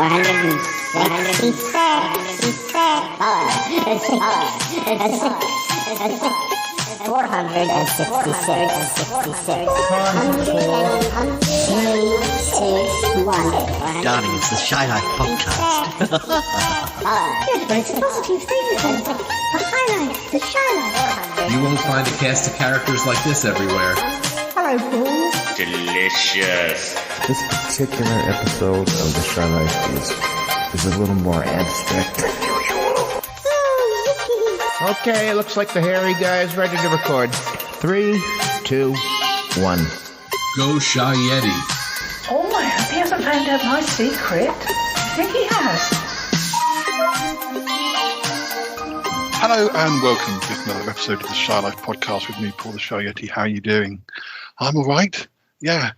Darling, it's the Shy Life podcast. Yes, but it's a positive thing. The highlight, the Shy Life. You won't find a cast of characters like this everywhere. Hello, Paul. Delicious. This particular episode of the Shy Life is a little more abstract than usual. Okay, looks like the hairy guy is ready to record. 3, 2, 1. Go Shy Yeti. Oh, I hope he hasn't found out my secret. I think he has. Hello and welcome to another episode of the Shy Life podcast with me, Paul the Shy Yeti. How are you doing? I'm all right. Yeah.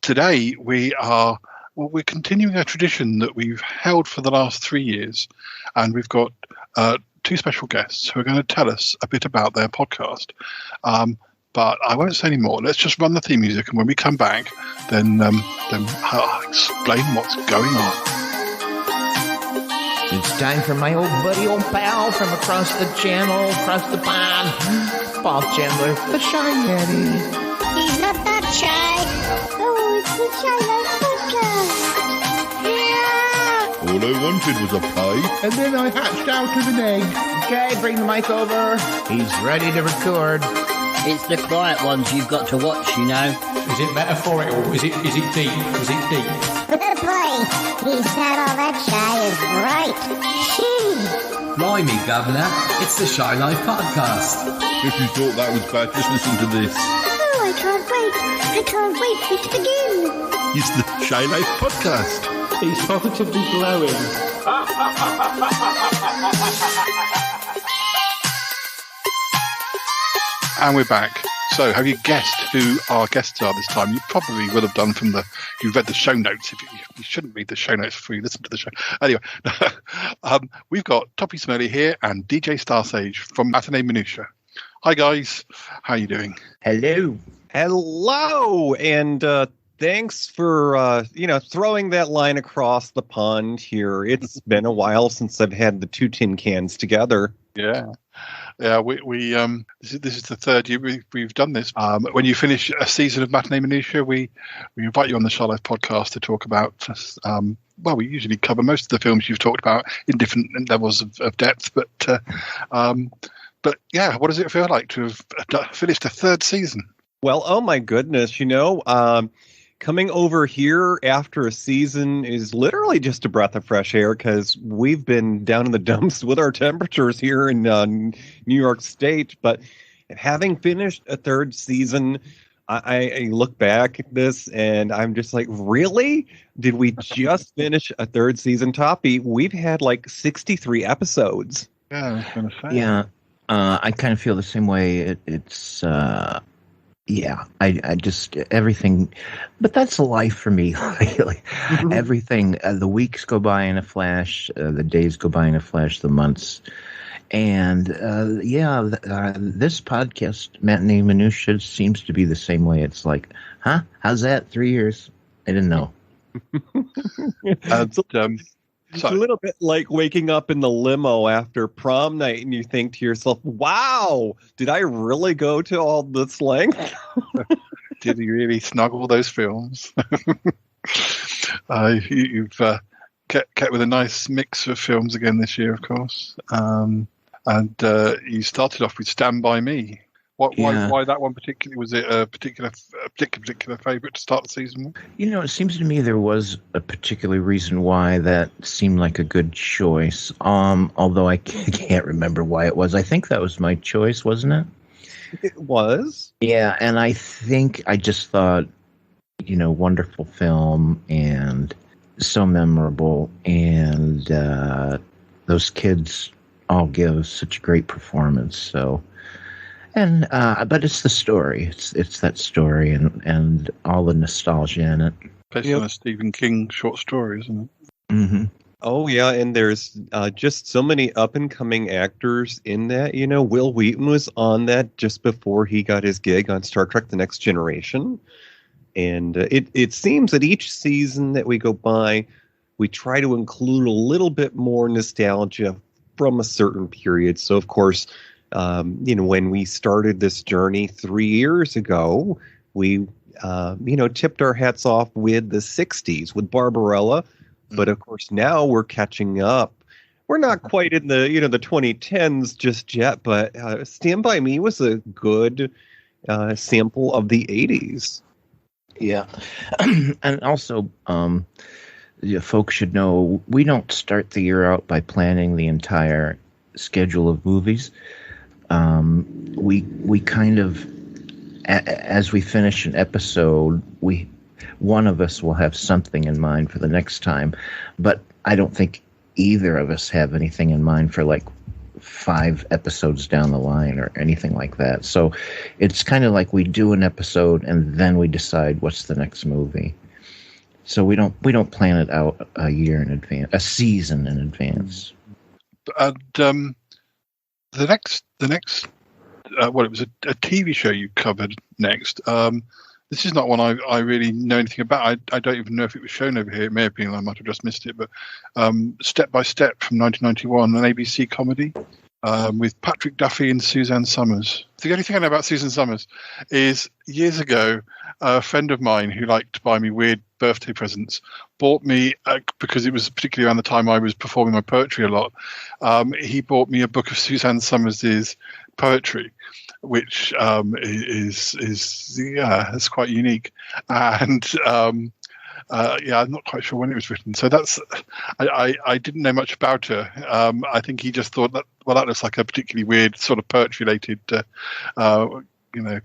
Today we're continuing a tradition that we've held for the last 3 years, and we've got two special guests who are going to tell us a bit about their podcast. But I won't say any more. Let's just run the theme music, and when we come back, then I'll explain what's going on. It's time for my old buddy, old pal from across the channel, across the pond, Paul Chandler, the Shy Yeti. He's not that shy. Oh, it's the Shy Life podcast. Yeah. All I wanted was a pie. And then I hatched out of an egg. Okay, bring the mic over. He's ready to record. It's the quiet ones you've got to watch, you know. Is it metaphorical? Is it deep? Is it deep? Boy, he's not all that shy, is right. Shee. Blimey, Governor. It's the Shy Life podcast. If you thought that was bad, just listen to this. Oh, I can't wait. I can't wait for it to begin. It's the Shy Life podcast. He's positively glowing. And we're back. So, have you guessed who our guests are this time? You probably will have done you've read the show notes. If you shouldn't read the show notes before you listen to the show. Anyway, we've got Toppy Smurley here and DJ Starsage from Matinee Minutiae. Hi guys, how are you doing? Hello. Hello, and thanks for throwing that line across the pond here. It's been a while since I've had the two tin cans together. Yeah. We this is the third year we've done this. When you finish a season of Matinee Minutiae, we invite you on the Shy Life podcast to talk about. We usually cover most of the films you've talked about in different levels of depth. But yeah, what does it feel like to have finished a third season? Well, oh my goodness, coming over here after a season is literally just a breath of fresh air because we've been down in the dumps with our temperatures here in New York State. But having finished a third season, I look back at this and I'm just like, really? Did we just finish a third season, Toppy? We've had like 63 episodes. Yeah, I was going to say. Yeah, I kind of feel the same way. Yeah, I just everything, but that's life for me. Everything, the weeks go by in a flash, the days go by in a flash, the months, and this podcast, Matinee Minutiae, seems to be the same way. It's like, huh? How's that? 3 years? I didn't know. It's a little bit like waking up in the limo after prom night and you think to yourself, wow, did I really go to all this length? Did you really snuggle those films? You've kept with a nice mix of films again this year, of course. And you started off with Stand By Me. Why that one particularly? Was it a particular favourite to start the season with? It seems to me there was a particular reason why that seemed like a good choice. Although I can't remember why it was. I think that was my choice, wasn't it? It was. Yeah, and I think I just thought, wonderful film and so memorable, and those kids all give such a great performance. So. And but it's the story. It's that story and all the nostalgia in it. Based on a Stephen King short story, isn't it? Mm-hmm. Oh yeah, and there's just so many up and coming actors in that. Will Wheaton was on that just before he got his gig on Star Trek: The Next Generation, and it seems that each season that we go by, we try to include a little bit more nostalgia from a certain period. So, of course, when we started this journey 3 years ago, we, tipped our hats off with the 60s with Barbarella. But, of course, now we're catching up. We're not quite in the 2010s just yet, but Stand By Me was a good sample of the 80s. Yeah. And also, folks should know we don't start the year out by planning the entire schedule of movies. We kind of, as we finish an episode, one of us will have something in mind for the next time, but I don't think either of us have anything in mind for like 5 episodes down the line or anything like that. So it's kind of like we do an episode and then we decide what's the next movie. So we don't plan it out a year in advance, a season in advance. And the next it was a TV show you covered next. This is not one I really know anything about. I don't even know if it was shown over here. It may have been. I might have just missed it. But Step by Step from 1991, an ABC comedy with Patrick Duffy and Suzanne Summers. The only thing I know about Susan Summers is years ago, a friend of mine who liked to buy me weird birthday presents bought me, because it was particularly around the time I was performing my poetry a lot, he bought me a book of Suzanne Summers' poetry, which is quite unique, and I'm not quite sure when it was written. So I didn't know much about her. I think he just thought that that looks like a particularly weird sort of poetry related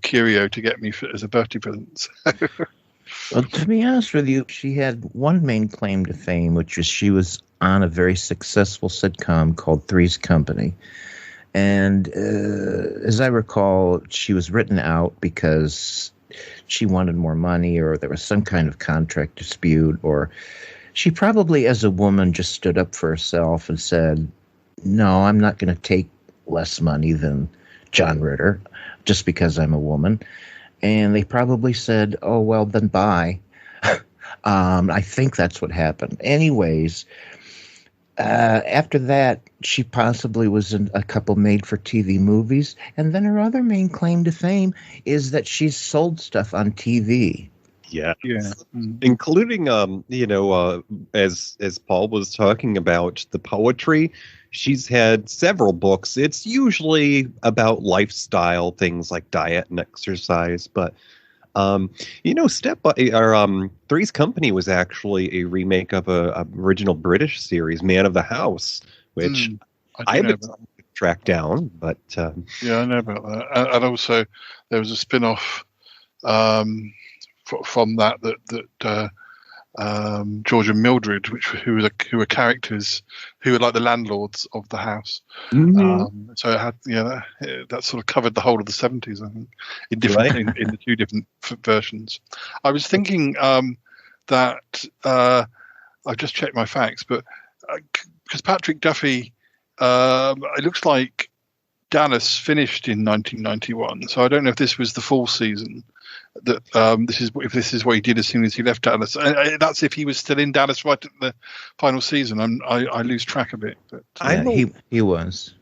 curio to get me as a birthday present. Well, to be honest with you, she had one main claim to fame, which was she was on a very successful sitcom called Three's Company. And as I recall, she was written out because she wanted more money, or there was some kind of contract dispute, or she probably, as a woman, just stood up for herself and said, no, I'm not going to take less money than John Ritter just because I'm a woman. And they probably said, oh, well, then bye. I think that's what happened. Anyways, after that, she possibly was in a couple made-for-TV movies. And then her other main claim to fame is that she's sold stuff on TV. Yeah. Including, as Paul was talking about the poetry, she's had several books. It's usually about lifestyle things like diet and exercise, but Three's Company was actually a remake of a original British series, Man of the House, which I haven't tracked down, but yeah, I know about that. And also there was a spin-off from that George and Mildred, who were characters who were like the landlords of the house. Mm-hmm. So it had, that sort of covered the whole of the 70s, I think, in different in the two different versions. I was thinking that I've just checked my facts, but because Patrick Duffy, it looks like Dallas finished in 1991, so I don't know if this was the full season. That this is what he did as soon as he left Dallas. That's if he was still in Dallas right at the final season. I lose track of it. But he was.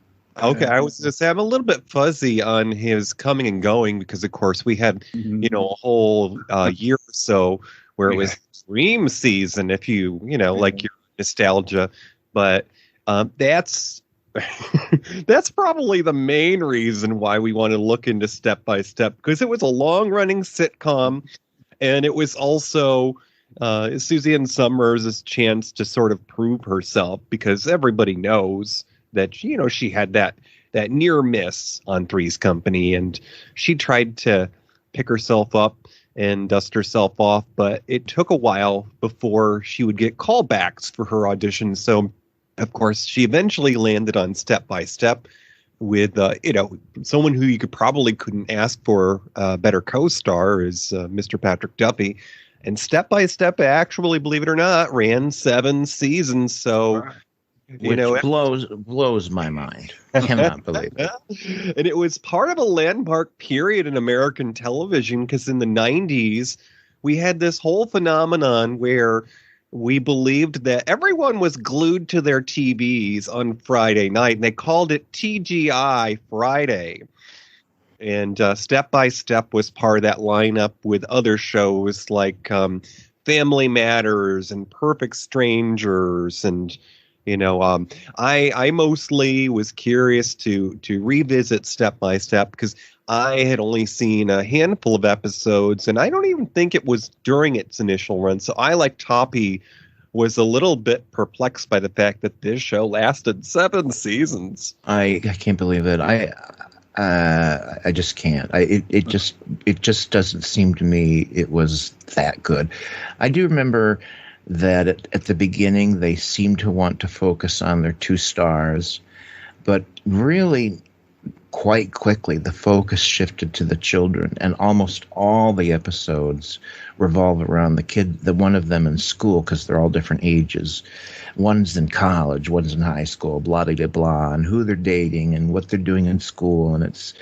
Okay, I was going to say I'm a little bit fuzzy on his coming and going because, of course, we had a whole year or so where it was Dream season, if you like your nostalgia, but that's. That's probably the main reason why we want to look into Step by Step, because it was a long-running sitcom, and it was also Suzanne Summers' chance to sort of prove herself, because everybody knows that she had that near miss on Three's Company, and she tried to pick herself up and dust herself off, but it took a while before she would get callbacks for her auditions. So of course, she eventually landed on Step by Step with, someone who you couldn't ask for a better co-star is Mr. Patrick Duffy. And Step by Step, actually, believe it or not, ran 7 seasons. So, Which blows my mind. I cannot believe it. And it was part of a landmark period in American television, because in the 90s, we had this whole phenomenon where we believed that everyone was glued to their TVs on Friday night, and they called it TGI Friday. And Step by Step was part of that lineup with other shows like Family Matters and Perfect Strangers. And, I mostly was curious to revisit Step by Step because I had only seen a handful of episodes, and I don't even think it was during its initial run. So I, like Toppy, was a little bit perplexed by the fact that this show lasted 7 seasons. I can't believe it. I just can't. It just doesn't seem to me it was that good. I do remember that at the beginning they seemed to want to focus on their 2 stars, but really quite quickly the focus shifted to the children, and almost all the episodes revolve around the one of them in school, because they're all different ages. One's in college, one's in high school, blah blah blah, and who they're dating and what they're doing in school, and it's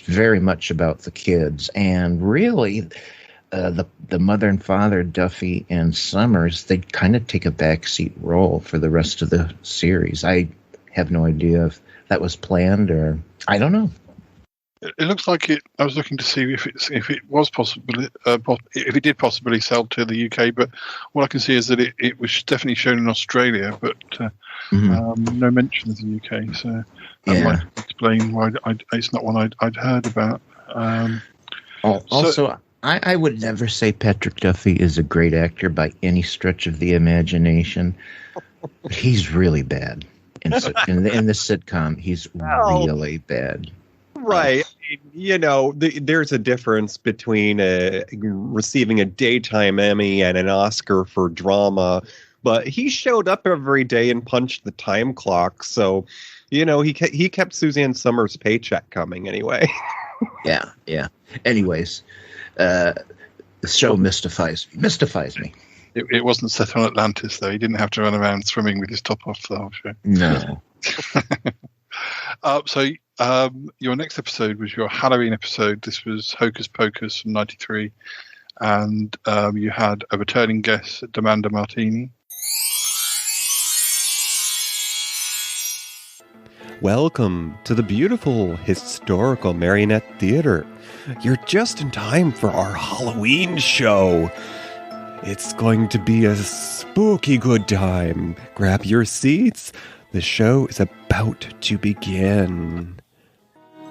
very much about the kids. And really, the mother and father, Duffy and Summers, they kind of take a backseat role for the rest of the series. I have no idea if that was planned or I don't know. It looks like it. I was looking to see if it was possible, if it did possibly sell to the UK. But what I can see is that it was definitely shown in Australia, but no mention of the UK. So that might explain why it's not one I'd heard about. Also, I would never say Patrick Duffy is a great actor by any stretch of the imagination. He's really bad. In the sitcom, he's really bad. Right. There's a difference between receiving a daytime Emmy and an Oscar for drama. But he showed up every day and punched the time clock. So, he kept Suzanne Summers' paycheck coming anyway. Yeah. Anyways, the show mystifies me. It wasn't set on Atlantis, though. He didn't have to run around swimming with his top off the whole show. No. So your next episode was your Halloween episode. This was Hocus Pocus from '93. And you had a returning guest, Amanda Martini. Welcome to the beautiful historical marionette theater. You're just in time for our Halloween show. It's going to be a spooky good time. Grab your seats. The show is about to begin.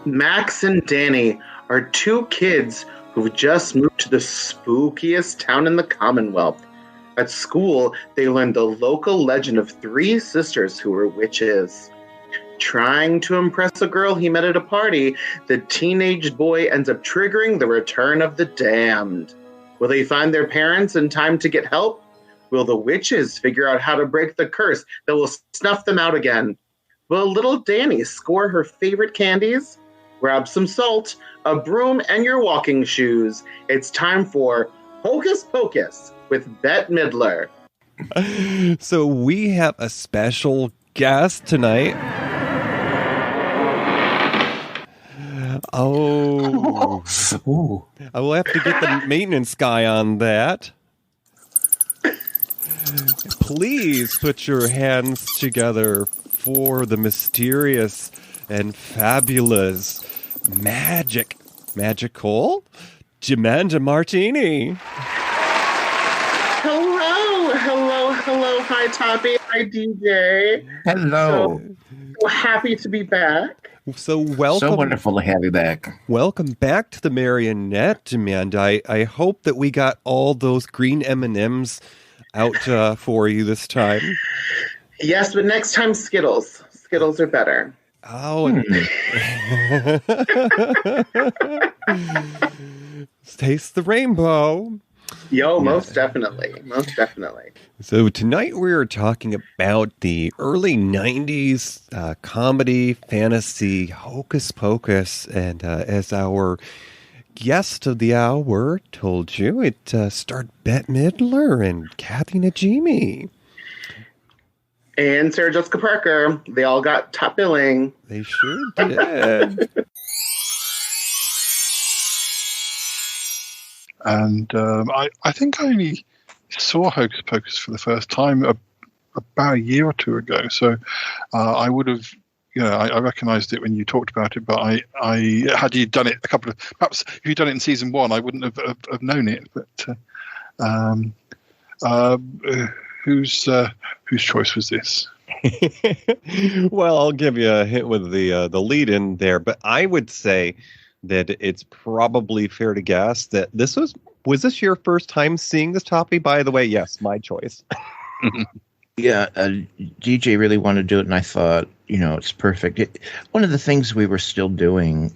Max and Danny are 2 kids who've just moved to the spookiest town in the Commonwealth. At school, they learned the local legend of 3 sisters who were witches. Trying to impress a girl he met at a party, the teenage boy ends up triggering the return of the damned. Will they find their parents in time to get help? Will the witches figure out how to break the curse that will snuff them out again? Will little Danny score her favorite candies? Grab some salt, a broom, and your walking shoes. It's time for Hocus Pocus with Bette Midler. So we have a special guest tonight. Oh. I will have to get the maintenance guy on that. Please put your hands together for the mysterious and fabulous magical Amanda Martini. Hello. Hi, Toppy. Hi, DJ. Hello. So happy to be back. So welcome. So wonderful to have you back. Welcome back to the Marionette, Amanda. I hope that we got all those green M&Ms out for you this time. Yes, but next time Skittles. Skittles are better. Oh. Taste the rainbow. Yo, most definitely. So tonight we're talking about the early 90s comedy, fantasy, Hocus Pocus. And as our guest of the hour told you, it starred Bette Midler and Kathy Najimy. And Sarah Jessica Parker. They all got top billing. They sure did. And I think I only saw Hocus Pocus for the first time about a year or two ago. So I would have, I recognised it when you talked about it. But I had you done it perhaps if you'd done it in season 1, I wouldn't have known it. But whose choice was this? Well, I'll give you a hint with the lead in there, but I would say that it's probably fair to guess that this was this your first time seeing this, Toppy? By the way, yes, my choice. Yeah, DJ really wanted to do it, and I thought, it's perfect. One of the things we were still doing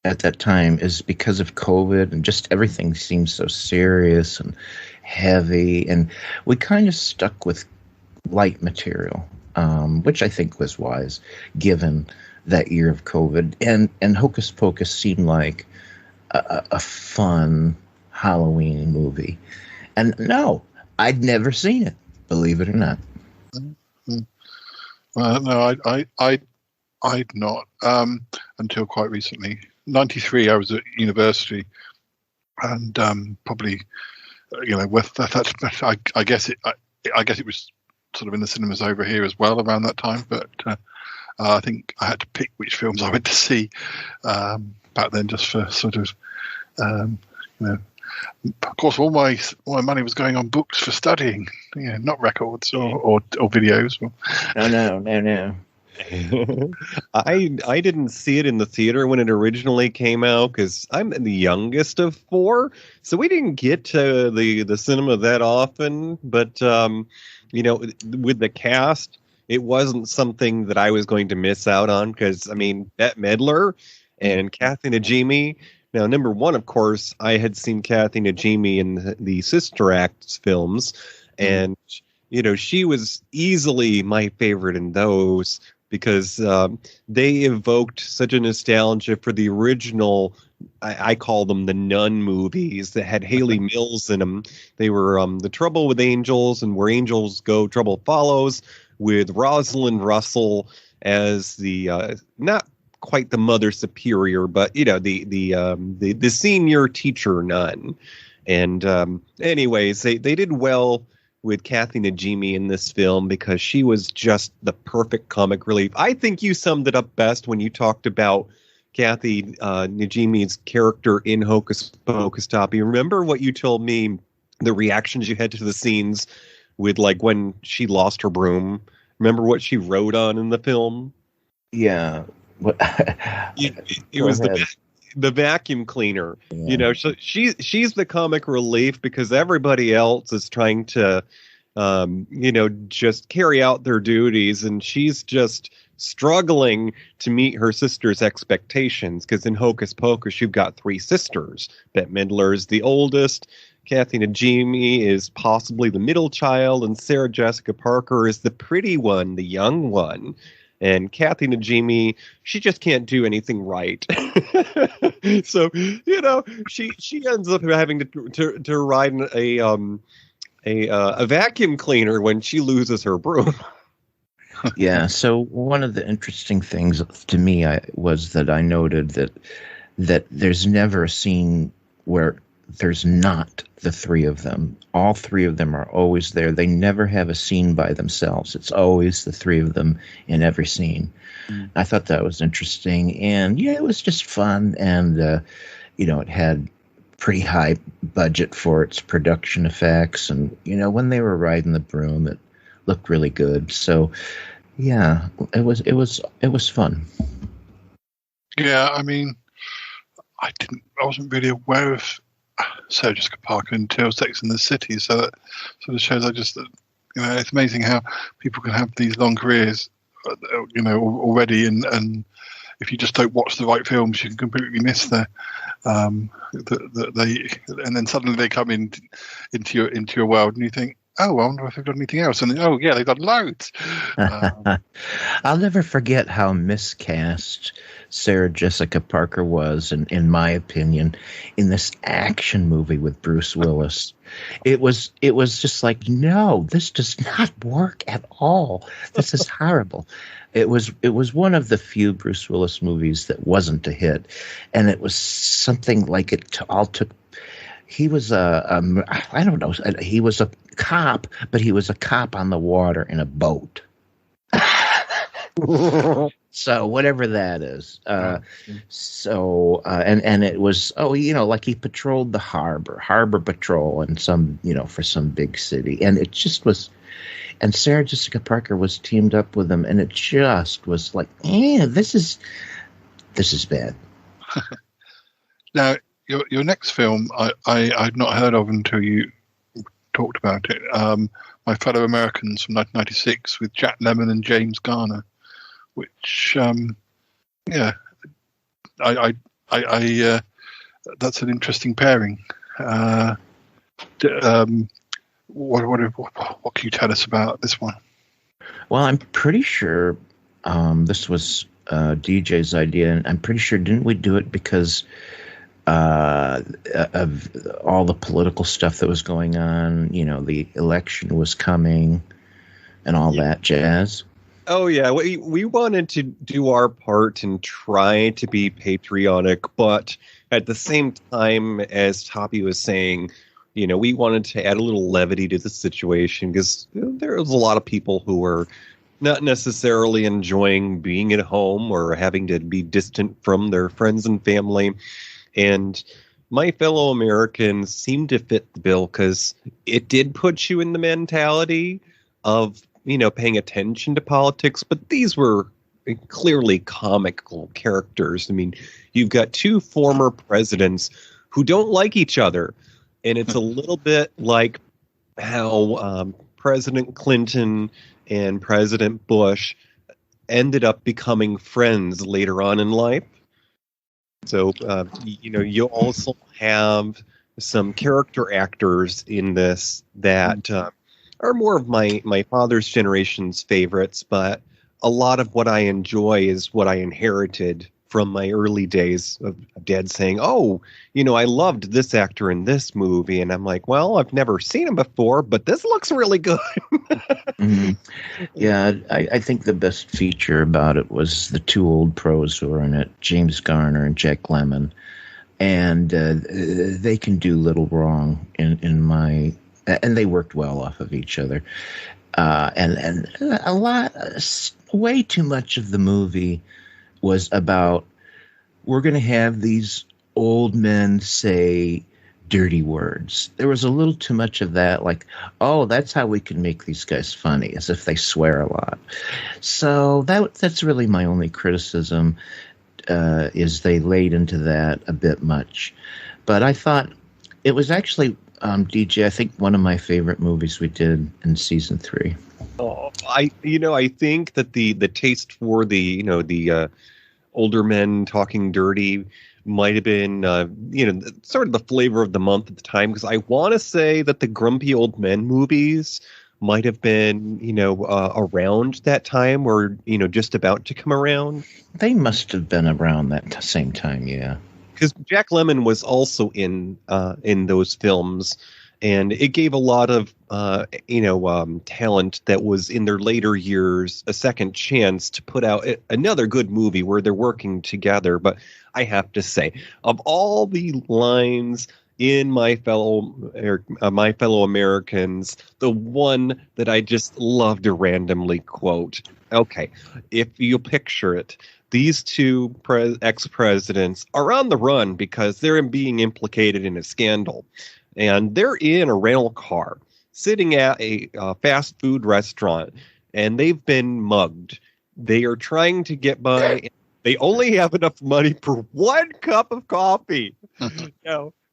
at that time is because of COVID and just everything seemed so serious and heavy, and we kind of stuck with light material, which I think was wise given that year of COVID. And Hocus Pocus seemed like a fun Halloween movie. And no, I'd never seen it, believe it or not. Well, no, I'd not until quite recently. 93, I was at university, and probably, with that, I guess it was sort of in the cinemas over here as well around that time. But I think I had to pick which films I went to see back then, just for sort of, of course, all my money was going on books for studying, not records or videos. No. I didn't see it in the theater when it originally came out because I'm the youngest of 4, so we didn't get to the cinema that often. But with the cast, it wasn't something that I was going to miss out on because Bette Midler and Kathy Najimy. Now, number one, of course, I had seen Kathy Najimy in the Sister Act films, and she was easily my favorite in those because they evoked such a nostalgia for the original. I call them the Nun movies that had Haley Mills in them. They were The Trouble with Angels and Where Angels Go, Trouble Follows, with Rosalind Russell as the not quite the Mother Superior, but the senior teacher nun. And anyways, they did well with Kathy Najimy in this film because she was just the perfect comic relief. I think you summed it up best when you talked about Kathy Najimy's character in Hocus Pocus, Toppy. Remember what you told me, the reactions you had to the scenes with, like, when she lost her broom? Remember what she wrote on in the film? Yeah. It was the vacuum cleaner. Yeah. So she's the comic relief because everybody else is trying to just carry out their duties, and she's just struggling to meet her sister's expectations because in Hocus Pocus you've got 3 sisters. Bette Midler is the oldest, Kathy Najimy is possibly the middle child, and Sarah Jessica Parker is the pretty one, the young one. And Kathy Najimy, she just can't do anything right. So, she ends up having to ride a vacuum cleaner when she loses her broom. Yeah, so one of the interesting things to me was that I noted that there's never a scene where there's not the 3 of them. All 3 of them are always there. They never have a scene by themselves. It's always the 3 of them in every scene. I thought that was interesting. And, it was just fun. And, it had pretty high budget for its production effects. And, when they were riding the broom, it looked really good. So, yeah, it was fun. Yeah, I wasn't really aware of Sarah Jessica Parker until Sex and the City, so that sort of shows it's amazing how people can have these long careers, already, and if you just don't watch the right films, you can completely miss they, and then suddenly they come into your world, and you think, oh, I wonder if they've done anything else, and oh yeah, they've done loads. I'll never forget how miscast Sarah Jessica Parker was, in my opinion, in this action movie with Bruce Willis. It was just like, no, this does not work at all. This is horrible. It was one of the few Bruce Willis movies that wasn't a hit, and it was something like it all took. He was I don't know. He was a cop, but he was a cop on the water in a boat. So whatever that is. And it was, like he patrolled the harbor patrol and for some big city. And it just was, and Sarah Jessica Parker was teamed up with him, and it just was like, this is bad. Now, your next film, I'd not heard of until you talked about it. My Fellow Americans from 1996 with Jack Lemmon and James Garner, which, that's an interesting pairing. What can you tell us about this one? Well, I'm pretty sure this was DJ's idea, and I'm pretty sure, didn't we do it because of all the political stuff that was going on? The election was coming and all that jazz. Oh, yeah. We wanted to do our part and try to be patriotic, but at the same time, as Toppy was saying, we wanted to add a little levity to the situation because there was a lot of people who were not necessarily enjoying being at home or having to be distant from their friends and family. And My Fellow Americans seemed to fit the bill because it did put you in the mentality of, paying attention to politics, but these were clearly comical characters. I mean, you've got two former presidents who don't like each other. And it's a little bit like how President Clinton and President Bush ended up becoming friends later on in life. So, you also have some character actors in this that are more of my father's generation's favorites, but a lot of what I enjoy is what I inherited from my early days of Dad saying, I loved this actor in this movie. And I'm like, well, I've never seen him before, but this looks really good. Mm-hmm. Yeah, I think the best feature about it was the two old pros who are in it, James Garner and Jack Lemmon. And they can do little wrong and they worked well off of each other. And way too much of the movie was about, we're going to have these old men say dirty words. There was a little too much of that, like, that's how we can make these guys funny, as if they swear a lot. So that's really my only criticism, is they laid into that a bit much. But I thought it was actually, DJ, I think one of my favorite movies we did in season 3. Oh, I think that the taste for the older men talking dirty might have been, sort of the flavor of the month at the time, because I want to say that the Grumpy Old Men movies might have been, around that time or, just about to come around. They must have been around that same time, yeah. Because Jack Lemmon was also in those films, and it gave a lot of talent that was in their later years a second chance to put out another good movie where they're working together. But I have to say, of all the lines in My Fellow Americans, the one that I just love to randomly quote. Okay, if you picture it, these two ex-presidents are on the run because they're being implicated in a scandal. And they're in a rental car sitting at a fast food restaurant, and they've been mugged. They are trying to get by. They only have enough money for one cup of coffee.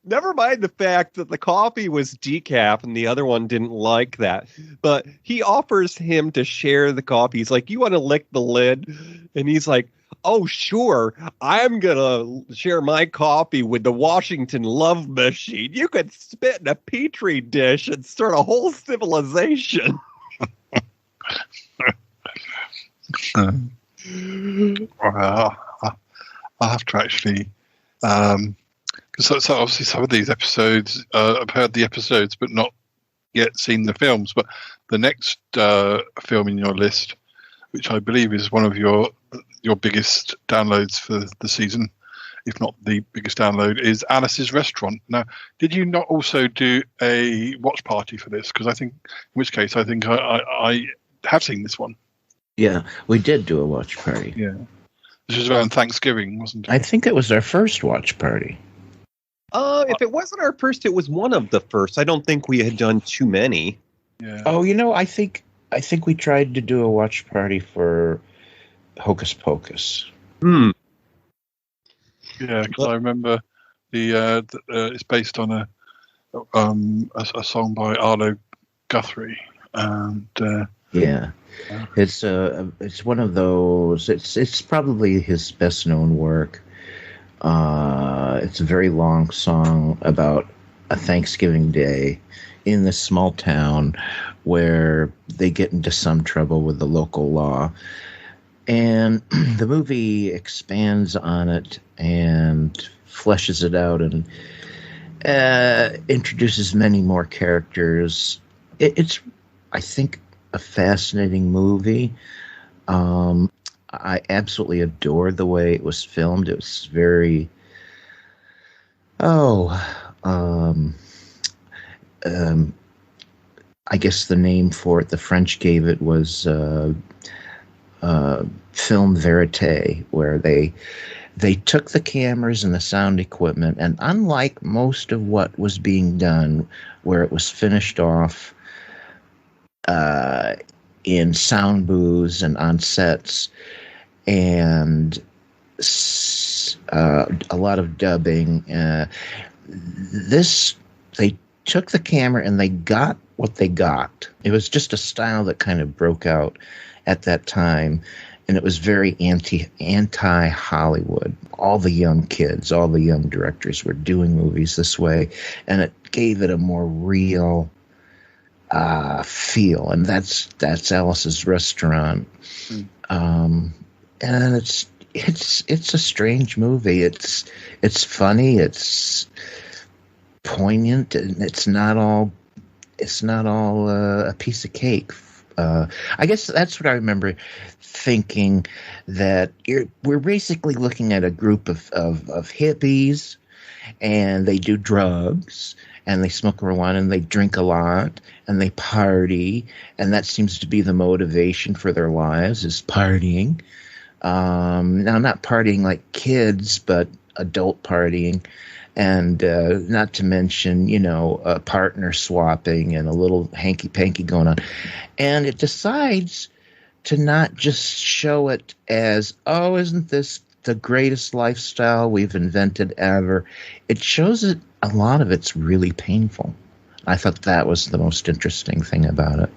Never mind the fact that the coffee was decaf and the other one didn't like that. But he offers him to share the coffee. He's like, you want to lick the lid? And he's like, oh, sure. I'm going to share my coffee with the Washington Love Machine. You could spit in a petri dish and start a whole civilization. Well, I'll have to actually... So obviously some of these episodes, I've heard the episodes but not yet seen the films. But the next film in your list, which I believe is one of your biggest downloads for the season, if not the biggest download, is Alice's Restaurant. Now, did you not also do a watch party for this? Because I think, in which case, I think I have seen this one. Yeah, we did do a watch party. Yeah. This was around Thanksgiving, wasn't it? I think it was our first watch party. If it wasn't our first, it was one of the first. I don't think we had done too many. Yeah. Oh, I think we tried to do a watch party for Hocus Pocus. Hmm. Yeah, because I remember it's based on a song by Arlo Guthrie, and yeah, it's one of those. It's probably his best known work. It's a very long song about a Thanksgiving day in this small town where they get into some trouble with the local law. And the movie expands on it and fleshes it out and introduces many more characters. It's, I think, a fascinating movie. I absolutely adore the way it was filmed. It was very, I guess the name for it, the French gave it, was film verite, where they took the cameras and the sound equipment, and unlike most of what was being done, where it was finished off in sound booths and on sets, and a lot of dubbing, they took the camera and they got what they got. It was just a style that kind of broke out at that time, and it was very anti-Hollywood. All the young kids, all the young directors were doing movies this way, and it gave it a more real feel, and that's Alice's Restaurant. And it's a strange movie. It's funny, it's poignant, and it's not all a piece of cake. I guess that's what I remember thinking, that we're basically looking at a group of hippies, and they do drugs, and they smoke marijuana, and they drink a lot, and they party, and that seems to be the motivation for their lives, is partying. Now, not partying like kids, but adult partying. And not to mention, partner swapping and a little hanky-panky going on. And it decides to not just show it as, oh, isn't this the greatest lifestyle we've invented ever? It shows it, a lot of it's really painful. I thought that was the most interesting thing about it.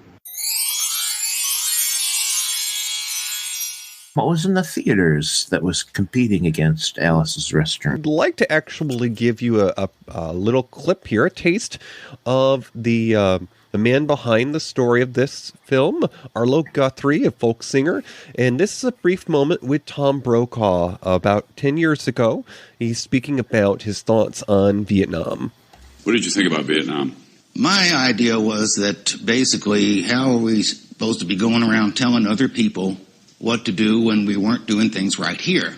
What was in the theaters that was competing against Alice's Restaurant? I'd like to actually give you a little clip here, a taste of the man behind the story of this film, Arlo Guthrie, a folk singer. And this is a brief moment with Tom Brokaw about 10 years ago. He's speaking about his thoughts on Vietnam. What did you think about Vietnam? My idea was that basically, how are we supposed to be going around telling other people what to do when we weren't doing things right here?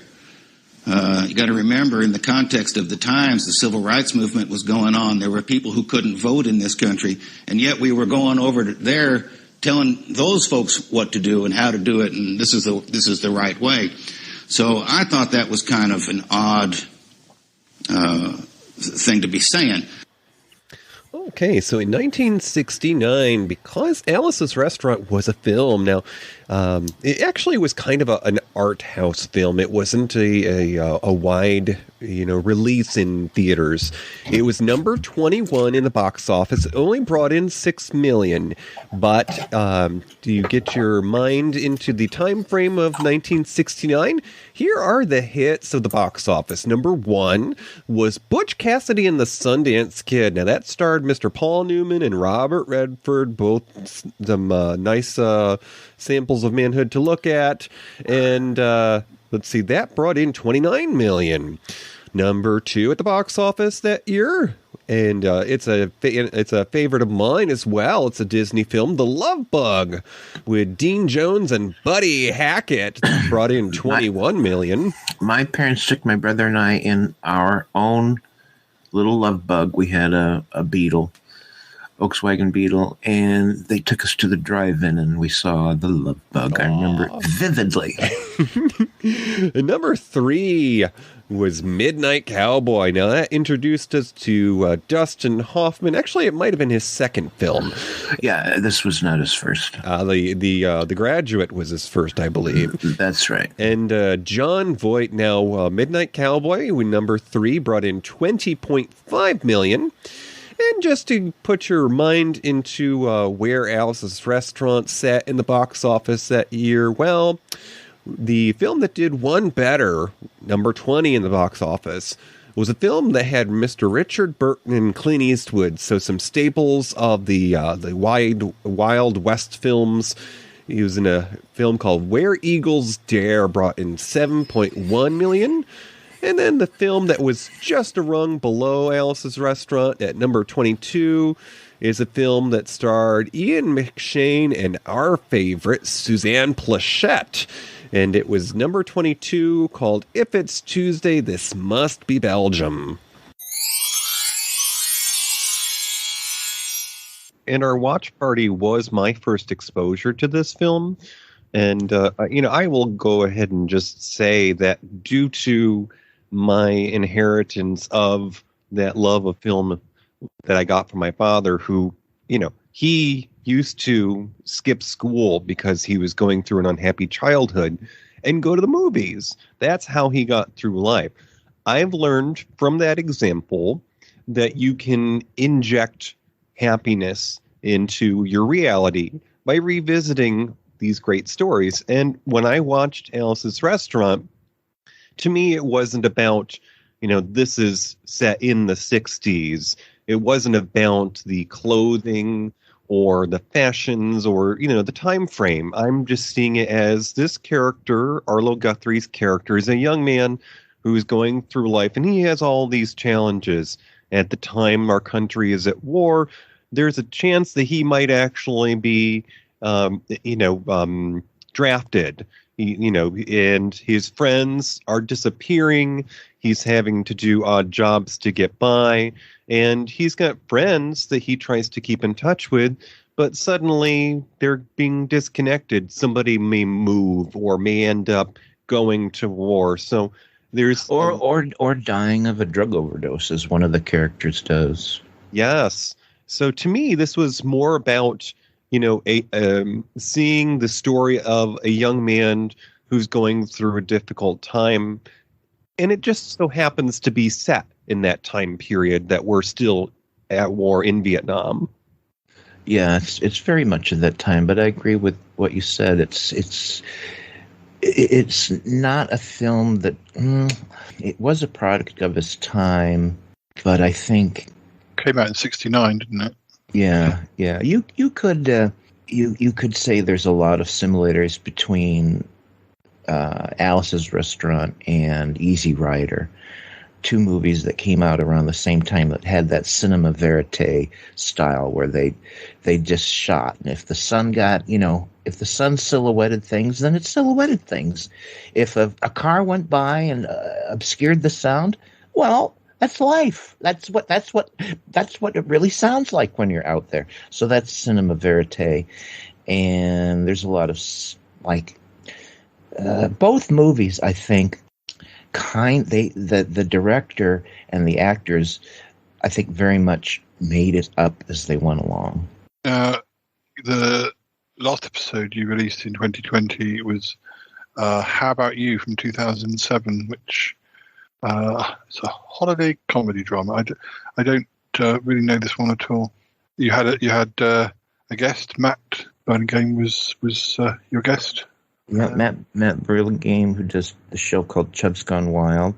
You got to remember, in the context of the times, the civil rights movement was going on. There were people who couldn't vote in this country, and yet we were going over there telling those folks what to do and how to do it, and this is the right way. So I thought that was kind of an odd thing to be saying. Okay, so in 1969, because Alice's Restaurant was a film, now it actually was kind of an art house film. It wasn't a wide, release in theaters. It was number 21 in the box office. It only brought in $6 million. But do you get your mind into the time frame of 1969? Here are the hits of the box office. Number 1 was Butch Cassidy and the Sundance Kid. Now that starred Mr. Paul Newman and Robert Redford, both some nice samples of manhood to look at. And let's see, that brought in $29 million. Number 2 at the box office that year, And it's a favorite of mine as well. It's a Disney film, The Love Bug, with Dean Jones and Buddy Hackett, brought in $21 million. My parents took my brother and I in our own little Love Bug. We had a Beetle, Volkswagen Beetle, and they took us to the drive-in and we saw The Love Bug. I remember it vividly. Number 3 was Midnight Cowboy. Now that introduced us to Dustin Hoffman. Actually, it might have been his second film. Yeah, this was not his first. The Graduate was his first, I believe. That's right. And John Voight. Now Midnight Cowboy, with number 3, brought in $20.5 million. And just to put your mind into where Alice's Restaurant sat in the box office that year, well, the film that did one better, number 20 in the box office, was a film that had Mr. Richard Burton and Clint Eastwood, so some staples of the Wild West films. He was in a film called Where Eagles Dare, brought in $7.1 million. And then the film that was just a rung below Alice's Restaurant at number 22 is a film that starred Ian McShane and our favorite Suzanne Plachette. And it was number 22, called If It's Tuesday, This Must Be Belgium. And our watch party was my first exposure to this film. And, I will go ahead and just say that due to my inheritance of that love of film that I got from my father, who, he used to skip school because he was going through an unhappy childhood and go to the movies. That's how he got through life. I've learned from that example that you can inject happiness into your reality by revisiting these great stories. And when I watched Alice's Restaurant, to me, it wasn't about, this is set in the 60s. It wasn't about the clothing or the fashions or, the time frame. I'm just seeing it as this character, Arlo Guthrie's character, is a young man who's going through life, and he has all these challenges. At the time our country is at war, there's a chance that he might actually be, drafted. And his friends are disappearing. He's having to do odd jobs to get by. And he's got friends that he tries to keep in touch with, but suddenly they're being disconnected. Somebody may move or may end up going to war. So there's or dying of a drug overdose, as one of the characters does. Yes. So to me, this was more about seeing the story of a young man who's going through a difficult time. And it just so happens to be set in that time period that we're still at war in Vietnam. Yeah, it's very much of that time, but I agree with what you said. It's not a film that it was a product of its time, but I think came out in '69, didn't it? Yeah. You could say there's a lot of similarities between Alice's Restaurant and Easy Rider, two movies that came out around the same time that had that cinema verite style where they just shot, and if the sun if the sun silhouetted things, then it silhouetted things. If a car went by and obscured the sound, well, that's life. That's what it really sounds like when you're out there. So that's cinema verite, and there's a lot of both movies, I think. The director and the actors, I think, very much made it up as they went along. The last episode you released in 2020 was How About You from 2007, which it's a holiday comedy drama. I don't really know this one at all. You had a guest. Matt Burlingame was your guest. Matt Burlingame, who does the show called Chubb's Gone Wild,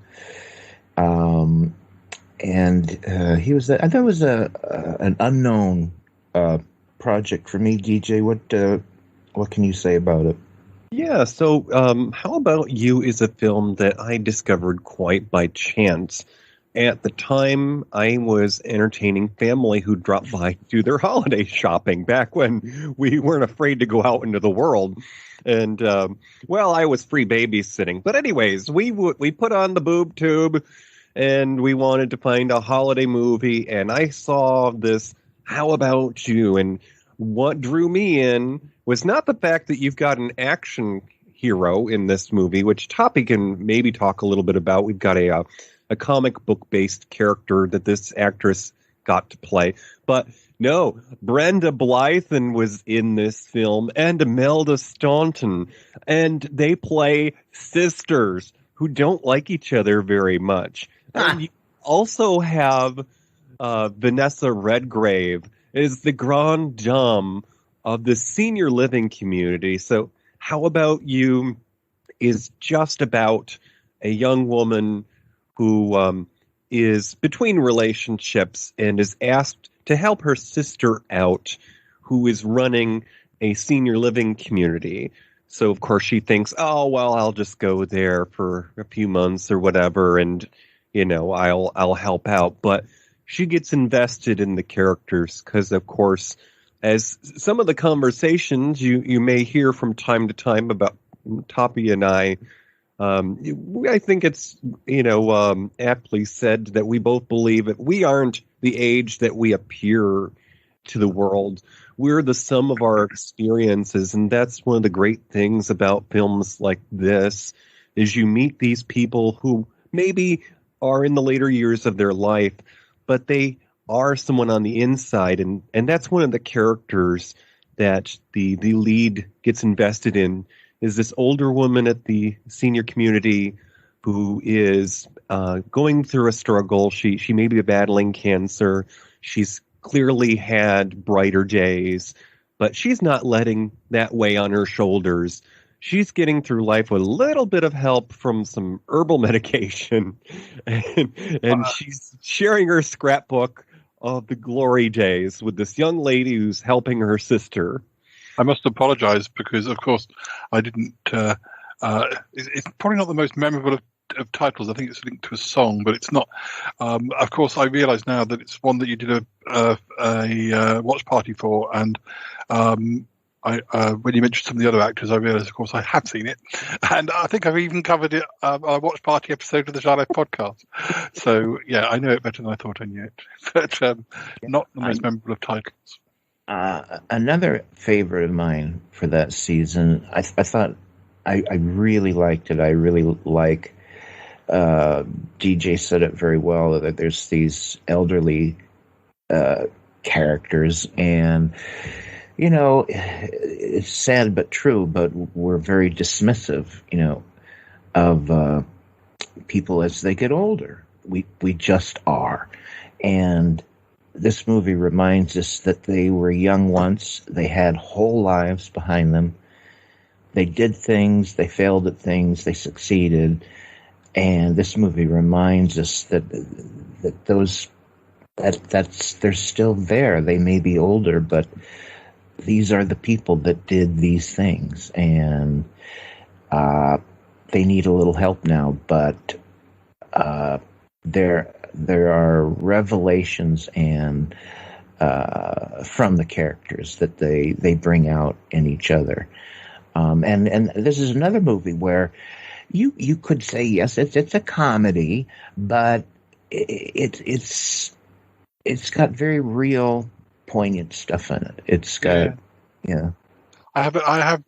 and he was. I thought it was an unknown project for me. DJ, what can you say about it? Yeah, so How About You is a film that I discovered quite by chance at the time, I was entertaining family who dropped by to do their holiday shopping back when we weren't afraid to go out into the world. And, I was free babysitting. But anyways, we put on the boob tube and we wanted to find a holiday movie. And I saw this How About You? And what drew me in was not the fact that you've got an action hero in this movie, which Toppy can maybe talk a little bit about. We've got a comic book based character that this actress got to play. But no, Brenda Blythen was in this film and Imelda Staunton. And they play sisters who don't like each other very much. And you also have Vanessa Redgrave is the grande dame of the senior living community. So How About You is just about a young woman who is between relationships and is asked to help her sister out, who is running a senior living community. So, of course, she thinks, oh, well, I'll just go there for a few months or whatever, and, I'll help out. But she gets invested in the characters because, of course, as some of the conversations you may hear from time to time about Toppy and I think it's, aptly said that we both believe that we aren't the age that we appear to the world. We're the sum of our experiences, and that's one of the great things about films like this, is you meet these people who maybe are in the later years of their life, but they are someone on the inside, and that's one of the characters that the lead gets invested in, is this older woman at the senior community who is going through a struggle. She may be battling cancer. She's clearly had brighter days, but she's not letting that weigh on her shoulders. She's getting through life with a little bit of help from some herbal medication, and she's sharing her scrapbook of the glory days with this young lady who's helping her sister. I must apologize because, of course, I didn't. It's probably not the most memorable of titles. I think it's linked to a song, but it's not. Of course, I realise now that it's one that you did a watch party for, and when you mentioned some of the other actors, I realised, of course, I have seen it, and I think I've even covered it on a watch party episode of the Shy Life podcast. So yeah, I know it better than I thought I knew it, but not the most memorable of titles. Another favorite of mine for that season, I thought I really liked it. I really like, DJ said it very well, that there's these elderly characters, and, it's sad but true, but we're very dismissive, of people as they get older. We just are. And this movie reminds us that they were young once. They had whole lives behind them. They did things. They failed at things. They succeeded. And this movie reminds us that they're still there. They may be older, but these are the people that did these things, and they need a little help now. But there are revelations and from the characters that they bring out in each other. And this is another movie where you could say, yes, it's a comedy, but it's got very real, poignant stuff in it. It's got, I have.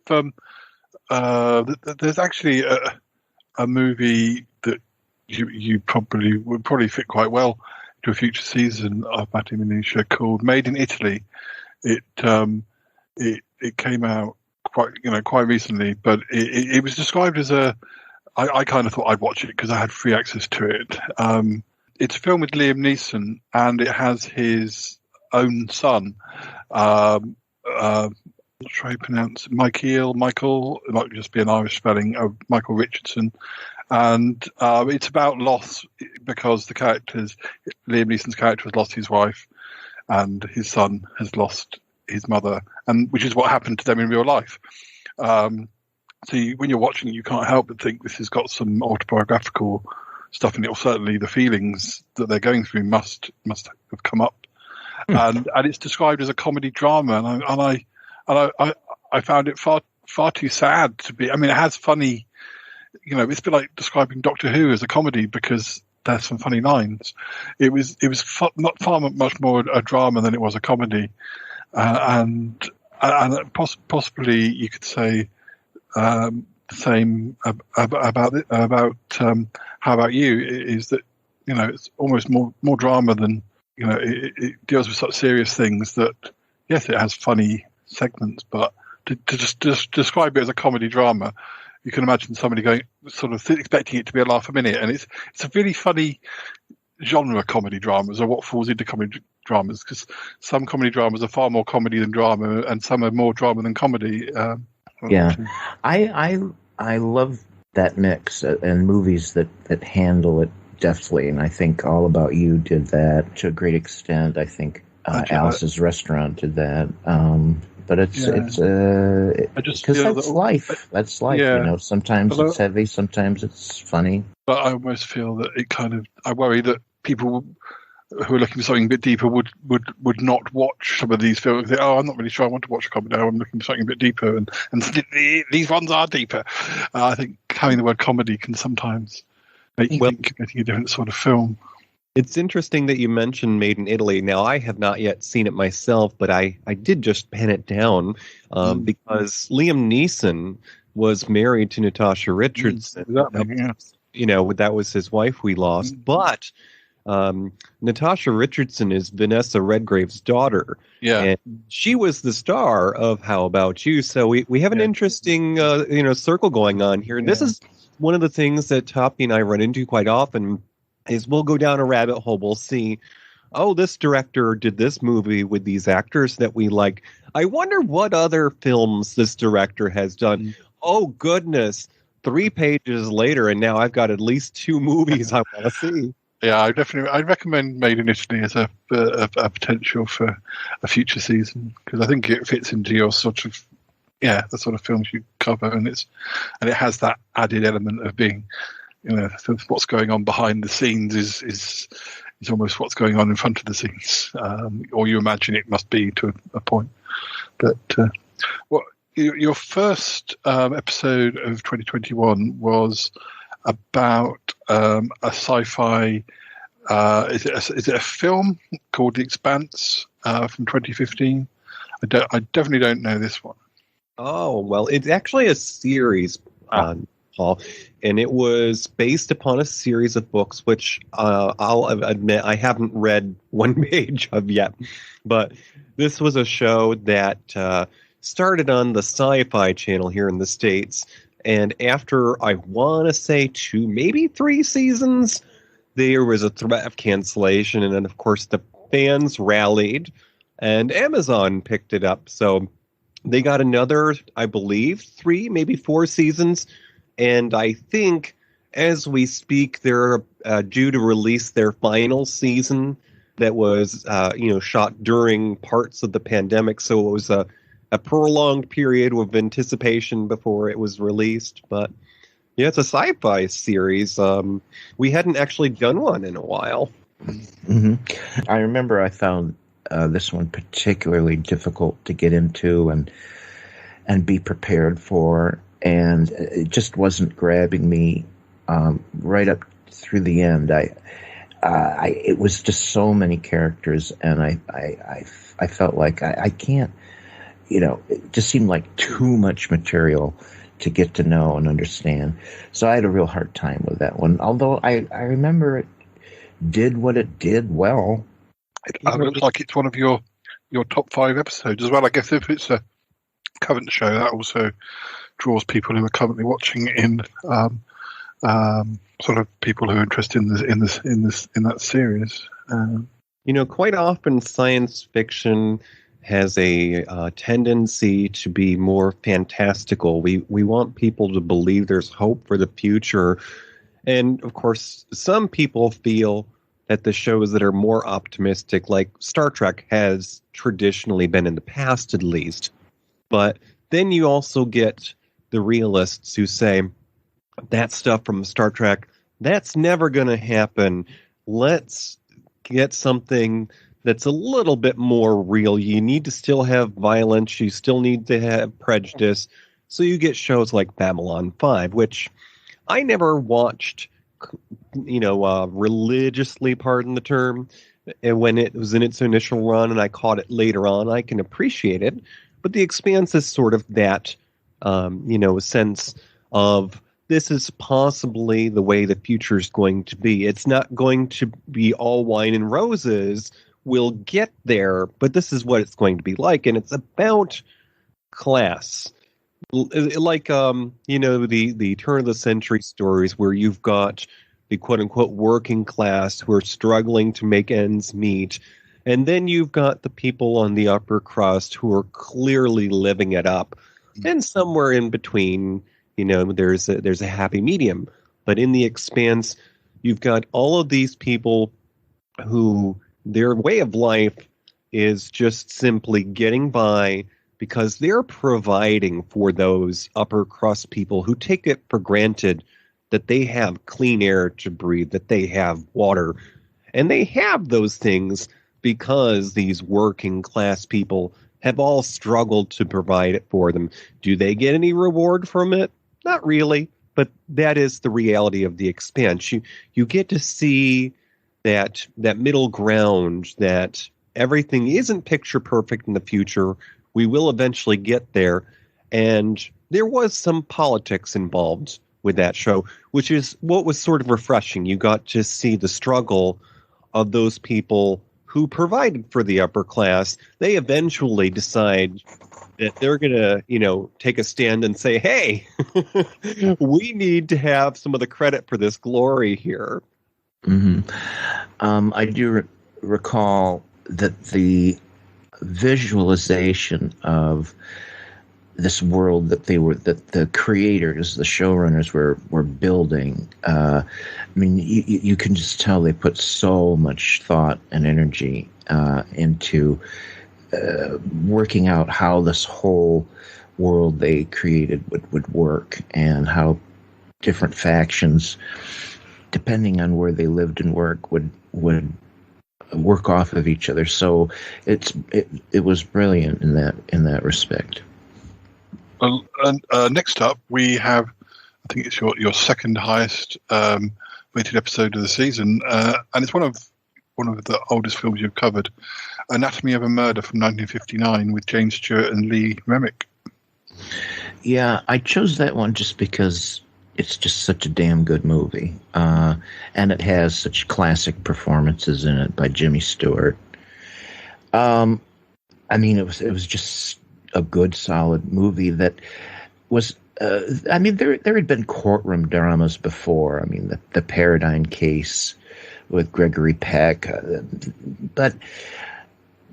There's actually a movie that you probably would fit quite well to a future season of Matinee called Made in Italy. It came out quite recently, but it was described as I kind of thought I'd watch it because I had free access to it. It's a film with Liam Neeson, and it has his own son. I'm not sure how you pronounce it. Michael. It might just be an Irish spelling of Michael Richardson. And it's about loss because Liam Neeson's character has lost his wife, and his son has lost his mother, and which is what happened to them in real life. So when you're watching it, you can't help but think this has got some autobiographical stuff in it, or certainly the feelings that they're going through must have come up. And it's described as a comedy drama, and I found it far too sad to be. I mean, it has funny, it's a bit like describing Doctor Who as a comedy because there's some funny lines. It was not far much more a drama than it was a comedy, and possibly you could say the same about How About You, is that it's almost more drama than it deals with such serious things that yes, it has funny segments, but to just describe it as a comedy drama, you can imagine somebody going sort of expecting it to be a laugh a minute, and it's a really funny genre, comedy dramas, or what falls into comedy dramas, because some comedy dramas are far more comedy than drama, and some are more drama than comedy. I love that mix and movies that handle it deftly, and I think All About You did that to a great extent. I think Alice's Restaurant did that. But it's because that's life. That's life. Sometimes it's heavy, sometimes it's funny. But I almost feel that I worry that people who are looking for something a bit deeper would not watch some of these films. I'm not really sure I want to watch a comedy now. I'm looking for something a bit deeper, and these ones are deeper. I think having the word comedy can sometimes make you think you're getting a different sort of film. It's interesting that you mentioned Made in Italy. Now, I have not yet seen it myself, but I did just pen it down because Liam Neeson was married to Natasha Richardson. That was his wife we lost. But Natasha Richardson is Vanessa Redgrave's daughter. Yeah. And she was the star of How About You? So we have an interesting circle going on here. And this is one of the things that Toppy and I run into quite often. Is we'll go down a rabbit hole. We'll see, this director did this movie with these actors that we like. I wonder what other films this director has done. Oh, goodness. 3 pages later, and now I've got at least 2 movies I want to see. Yeah, I'd recommend Made in Italy as a potential for a future season, because I think it fits into your sort of, the sort of films you cover, and it has that added element of being, what's going on behind the scenes is almost what's going on in front of the scenes, or you imagine it must be to a point. But your first episode of 2021 was about a sci-fi. Is it a film called The Expanse from 2015? I definitely don't know this one. Oh well, it's actually a series. Paul, and it was based upon a series of books, which I'll admit I haven't read 1 page of yet. But this was a show that started on the Sci-Fi Channel here in the States, and after I want to say 2, maybe 3 seasons, there was a threat of cancellation, and then of course the fans rallied, and Amazon picked it up. So they got another, I believe, 3, maybe 4 seasons. And I think, as we speak, they're due to release their final season that was, shot during parts of the pandemic. So it was a prolonged period of anticipation before it was released. But, yeah, it's a sci-fi series. We hadn't actually done one in a while. Mm-hmm. I remember I found this one particularly difficult to get into and be prepared for. And it just wasn't grabbing me right up through the end. It was just so many characters, and I felt like I can't, it just seemed like too much material to get to know and understand. So I had a real hard time with that one. Although I remember it did what it did well. It looks like it's one of your top 5 episodes as well. I guess if it's a current show, that also draws people who are currently watching in, sort of people who are interested in that series. Quite often science fiction has a tendency to be more fantastical. We want people to believe there's hope for the future, and of course, some people feel that the shows that are more optimistic, like Star Trek, has traditionally been in the past, at least. But then you also get the realists who say that stuff from Star Trek That's never going to happen. Let's get something that's a little bit more real. You need to still have violence. You still need to have prejudice. So you get shows like Babylon 5, which I never watched, religiously, pardon the term, and when it was in its initial run, and I caught it later on. I can appreciate it. But The Expanse is sort of that, sense of this is possibly the way the future is going to be. It's not going to be all wine and roses. We'll get there, but this is what it's going to be like. And it's about class. Like, the turn of the century stories where you've got the quote unquote working class who are struggling to make ends meet. And then you've got the people on the upper crust who are clearly living it up. And somewhere in between, there's a happy medium. But in The Expanse, you've got all of these people who their way of life is just simply getting by because they're providing for those upper crust people who take it for granted that they have clean air to breathe, that they have water. And they have those things because these working class people have all struggled to provide it for them. Do they get any reward from it? Not really, but that is the reality of The Expanse. You get to see that middle ground, that everything isn't picture perfect in the future. We will eventually get there. And there was some politics involved with that show, which is what was sort of refreshing. You got to see the struggle of those people who provided for the upper class. They eventually decide that they're going to, take a stand and say, hey, we need to have some of the credit for this glory here. Mm-hmm. I do recall that the visualization of this world that the creators, the showrunners were building. You can just tell they put so much thought and energy into working out how this whole world they created would work, and how different factions, depending on where they lived and work, would work off of each other. So it was brilliant in that respect. Next up, we have, I think it's your second highest rated episode of the season, and it's one of the oldest films you've covered, Anatomy of a Murder from 1959 with James Stewart and Lee Remick. Yeah, I chose that one just because it's just such a damn good movie, and it has such classic performances in it by Jimmy Stewart. It was just a good, solid movie that was. There had been courtroom dramas before. The Paradigm Case with Gregory Peck, but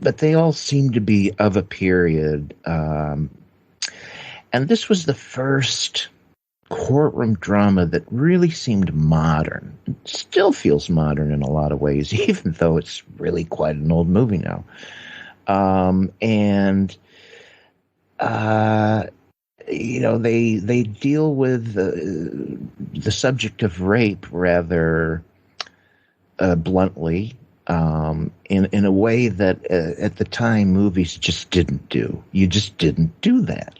they all seemed to be of a period, and this was the first courtroom drama that really seemed modern. It still feels modern in a lot of ways, even though it's really quite an old movie now. They deal with the subject of rape rather bluntly, in a way that at the time movies just didn't do. You just didn't do that.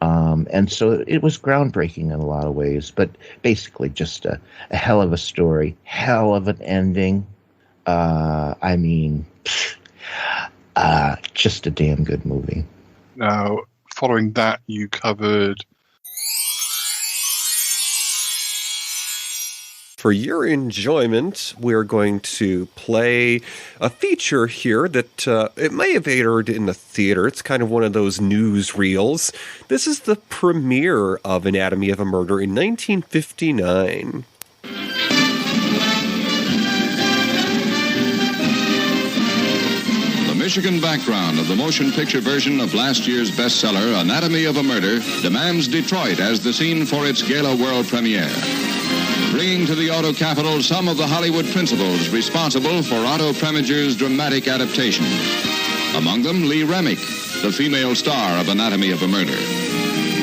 And so it was groundbreaking in a lot of ways, but basically just a hell of a story, hell of an ending. Just a damn good movie. Now, following that, you covered... For your enjoyment, we're going to play a feature here that it may have aired in the theater. It's kind of one of those newsreels. This is the premiere of Anatomy of a Murder in 1959. The Michigan background of the motion picture version of last year's bestseller, Anatomy of a Murder, demands Detroit as the scene for its gala world premiere. Bringing to the auto capital some of the Hollywood principals responsible for Otto Preminger's dramatic adaptation. Among them, Lee Remick, the female star of Anatomy of a Murder.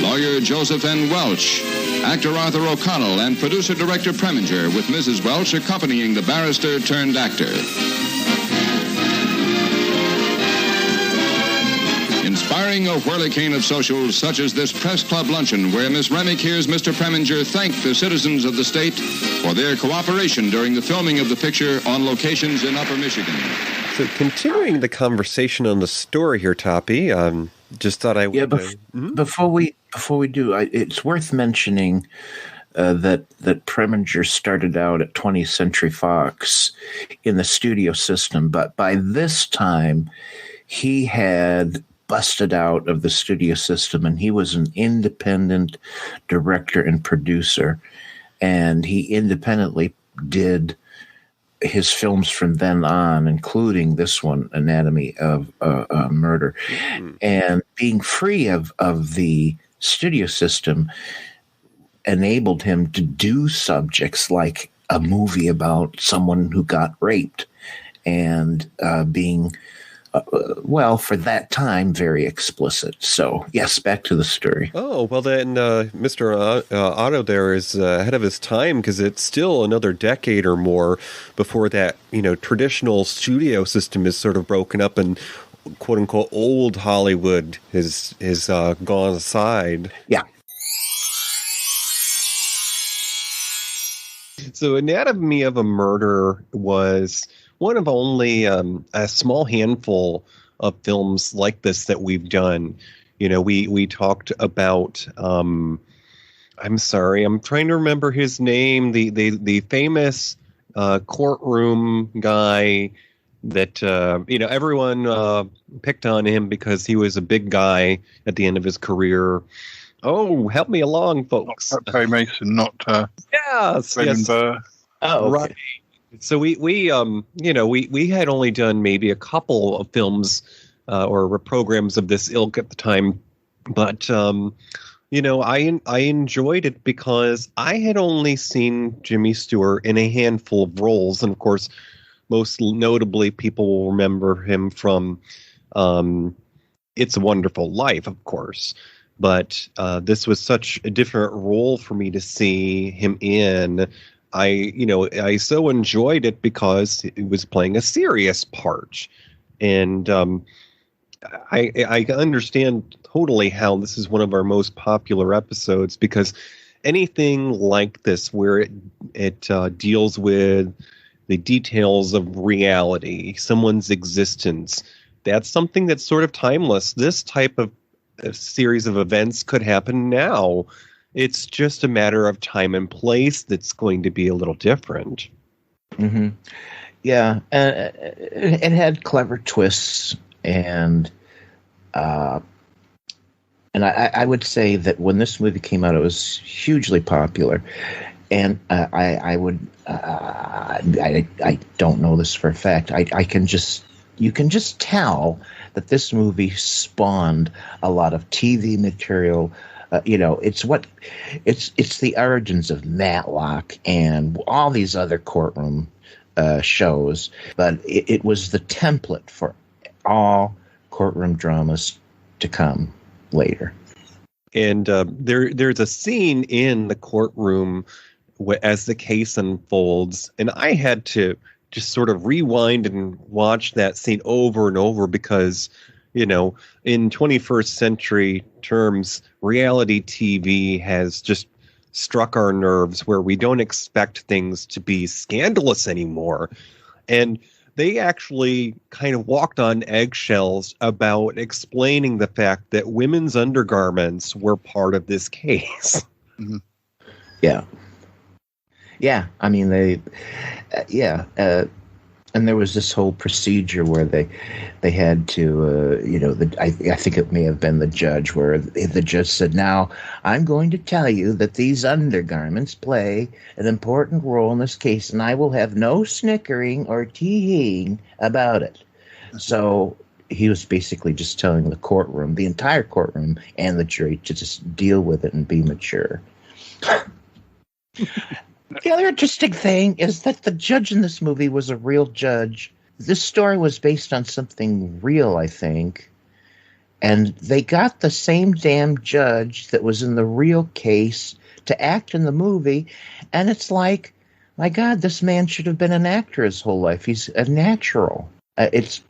Lawyer Joseph N. Welch, actor Arthur O'Connell and producer-director Preminger, with Mrs. Welch accompanying the barrister-turned-actor. Inspiring a whirlicane of socials such as this press club luncheon, where Miss Remick hears Mr. Preminger thank the citizens of the state for their cooperation during the filming of the picture on locations in Upper Michigan. So continuing the conversation on the story here, Toppy, just thought I would... Before we do, it's worth mentioning that Preminger started out at 20th Century Fox in the studio system, but by this time he had busted out of the studio system, and he was an independent director and producer, and he independently did his films from then on, including this one, Anatomy of Murder. And being free of the studio system enabled him to do subjects like a movie about someone who got raped, and being for that time, very explicit. So, yes, back to the story. Oh, well then, Mr. Otto there is ahead of his time, because it's still another decade or more before that, traditional studio system is sort of broken up and quote-unquote old Hollywood is gone aside. Yeah. So Anatomy of a Murder was one of only a small handful of films like this that we've done. We talked about, I'm sorry, I'm trying to remember his name, the famous courtroom guy that, everyone picked on him because he was a big guy at the end of his career. Oh, help me along, folks. Not Perry Mason, not yes. Burr. Oh, okay. Right. So we had only done maybe a couple of films or programs of this ilk at the time, but I enjoyed it because I had only seen Jimmy Stewart in a handful of roles, and of course, most notably, people will remember him from It's a Wonderful Life, of course. But this was such a different role for me to see him in. I so enjoyed it because he was playing a serious part. And I understand totally how this is one of our most popular episodes, because anything like this where it deals with the details of reality, someone's existence, that's something that's sort of timeless. This type of a series of events could happen now. It's just a matter of time and place that's going to be a little different. Mm-hmm. Yeah, it had clever twists, and I would say that when this movie came out, it was hugely popular. And I don't know this for a fact. You can just tell that this movie spawned a lot of TV material. It's the origins of Matlock and all these other courtroom shows, but it was the template for all courtroom dramas to come later. And there's a scene in the courtroom as the case unfolds, and I had to just sort of rewind and watch that scene over and over because, in 21st century terms, reality TV has just struck our nerves where we don't expect things to be scandalous anymore. And they actually kind of walked on eggshells about explaining the fact that women's undergarments were part of this case. Mm-hmm. Yeah. Yeah, I mean, and there was this whole procedure where they had to, I think it may have been the judge, where the judge said, "Now, I'm going to tell you that these undergarments play an important role in this case, and I will have no snickering or tee-heeing about it." So he was basically just telling the courtroom, the entire courtroom, and the jury to just deal with it and be mature. The other interesting thing is that the judge in this movie was a real judge. This story was based on something real, I think. And they got the same damn judge that was in the real case to act in the movie, and it's like, my God, this man should have been an actor his whole life. He's a natural. It's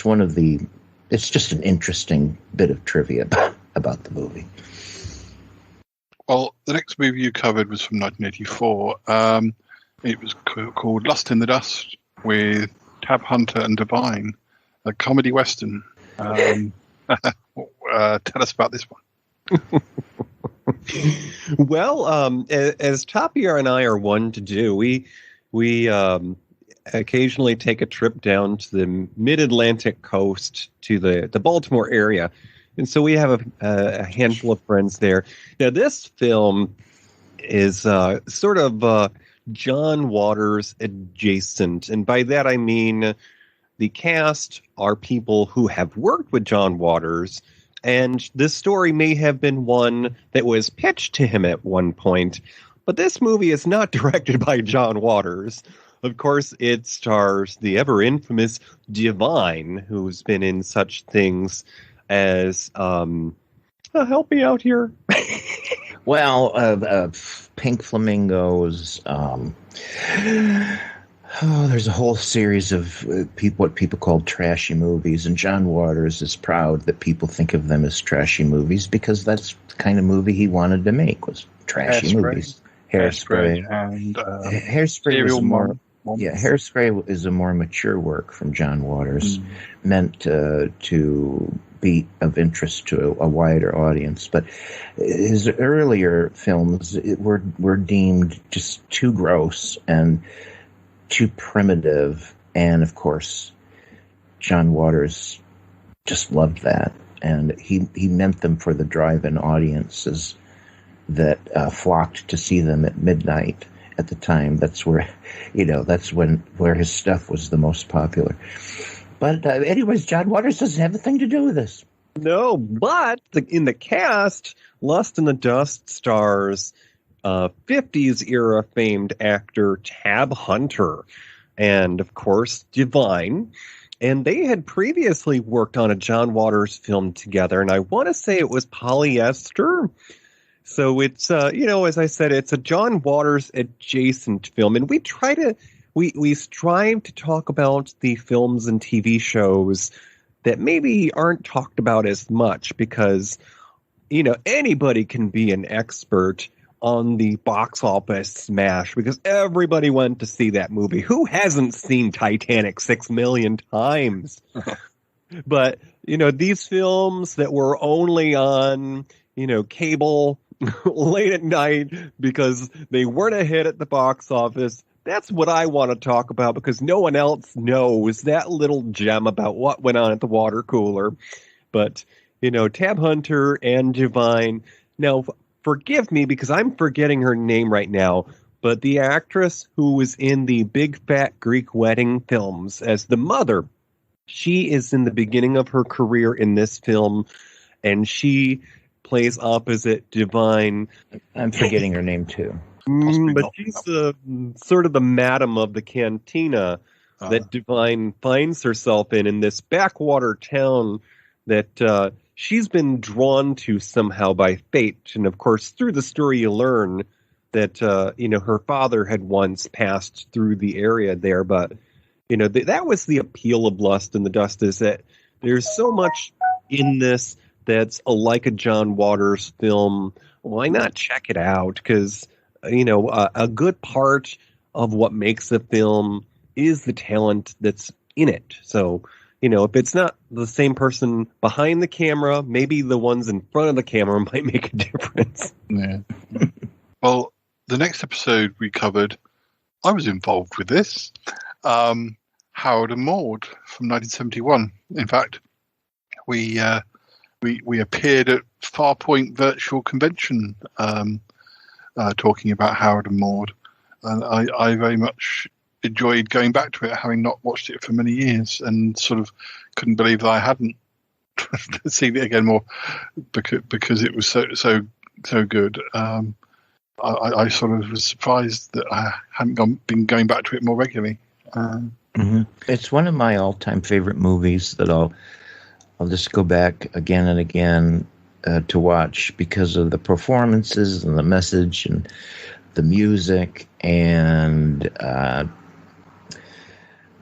one of the. It's just an interesting bit of trivia about the movie. Well, the next movie you covered was from 1984. It was called Lust in the Dust with Tab Hunter and Divine, a comedy western. Tell us about this one. Well, as Tapia and I are one to do, we occasionally take a trip down to the mid-Atlantic coast to the Baltimore area. And so we have a handful of friends there. Now, this film is sort of John Waters adjacent. And by that, I mean the cast are people who have worked with John Waters. And this story may have been one that was pitched to him at one point. But this movie is not directed by John Waters. Of course, it stars the ever infamous Divine, who's been in such things as help me out here. Well, Pink Flamingos. There's a whole series of what people call trashy movies, and John Waters is proud that people think of them as trashy movies because that's the kind of movie he wanted to make, was trashy movies. Hairspray and Hairspray was more. Yeah, Hairspray is a more mature work from John Waters, meant to be of interest to a wider audience. But his earlier films were deemed just too gross and too primitive. And, of course, John Waters just loved that. And he meant them for the drive-in audiences that flocked to see them at midnight. At the time, that's where, where his stuff was the most popular. But anyways, John Waters doesn't have a thing to do with this. No, but in the cast, Lust in the Dust stars 50s era famed actor Tab Hunter and, of course, Divine. And they had previously worked on a John Waters film together, and I want to say it was Polyester. So it's, as I said, it's a John Waters adjacent film. And we strive to talk about the films and TV shows that maybe aren't talked about as much because, anybody can be an expert on the box office smash because everybody went to see that movie. Who hasn't seen Titanic 6 million times? But, these films that were only on, cable late at night because they weren't a hit at the box office. That's what I want to talk about because no one else knows that little gem about what went on at the water cooler. But, Tab Hunter and Divine. Now, forgive me because I'm forgetting her name right now, but the actress who was in the Big Fat Greek Wedding films as the mother, she is in the beginning of her career in this film, and she plays opposite Divine. I'm forgetting her name too. But she's sort of the madam of the cantina that Divine finds herself in this backwater town that she's been drawn to somehow by fate. And of course, through the story, you learn that, her father had once passed through the area there. But, that was the appeal of Lust in the Dust, is that there's so much in this that's like a John Waters film. Why not check it out? Because, a good part of what makes a film is the talent that's in it. So, if it's not the same person behind the camera, maybe the ones in front of the camera might make a difference. Yeah. Well, the next episode we covered, I was involved with this. Howard and Maude from 1971. In fact, we appeared at Farpoint Virtual Convention talking about Howard and Maude. And I very much enjoyed going back to it, having not watched it for many years, and sort of couldn't believe that I hadn't seen it again more because it was so good. I sort of was surprised that I hadn't been going back to it more regularly. It's one of my all-time favorite movies that I'll just go back again and again to watch because of the performances and the message and the music, and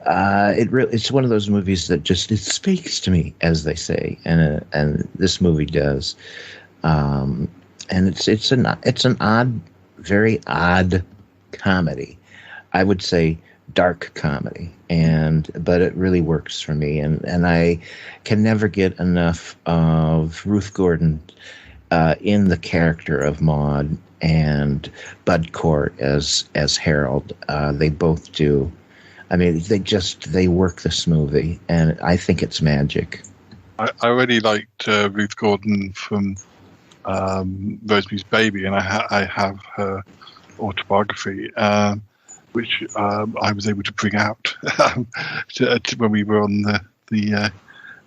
it's one of those movies that just, it speaks to me, as they say, and this movie does. And it's an odd, very odd comedy. I would say dark comedy, but it really works for me, and I can never get enough of Ruth Gordon in the character of Maude and Bud Cort as Harold. They both do. I mean, they work this movie, and I think it's magic. I really liked Ruth Gordon from Rosemary's Baby, and I have her autobiography, which I was able to bring out when we were on the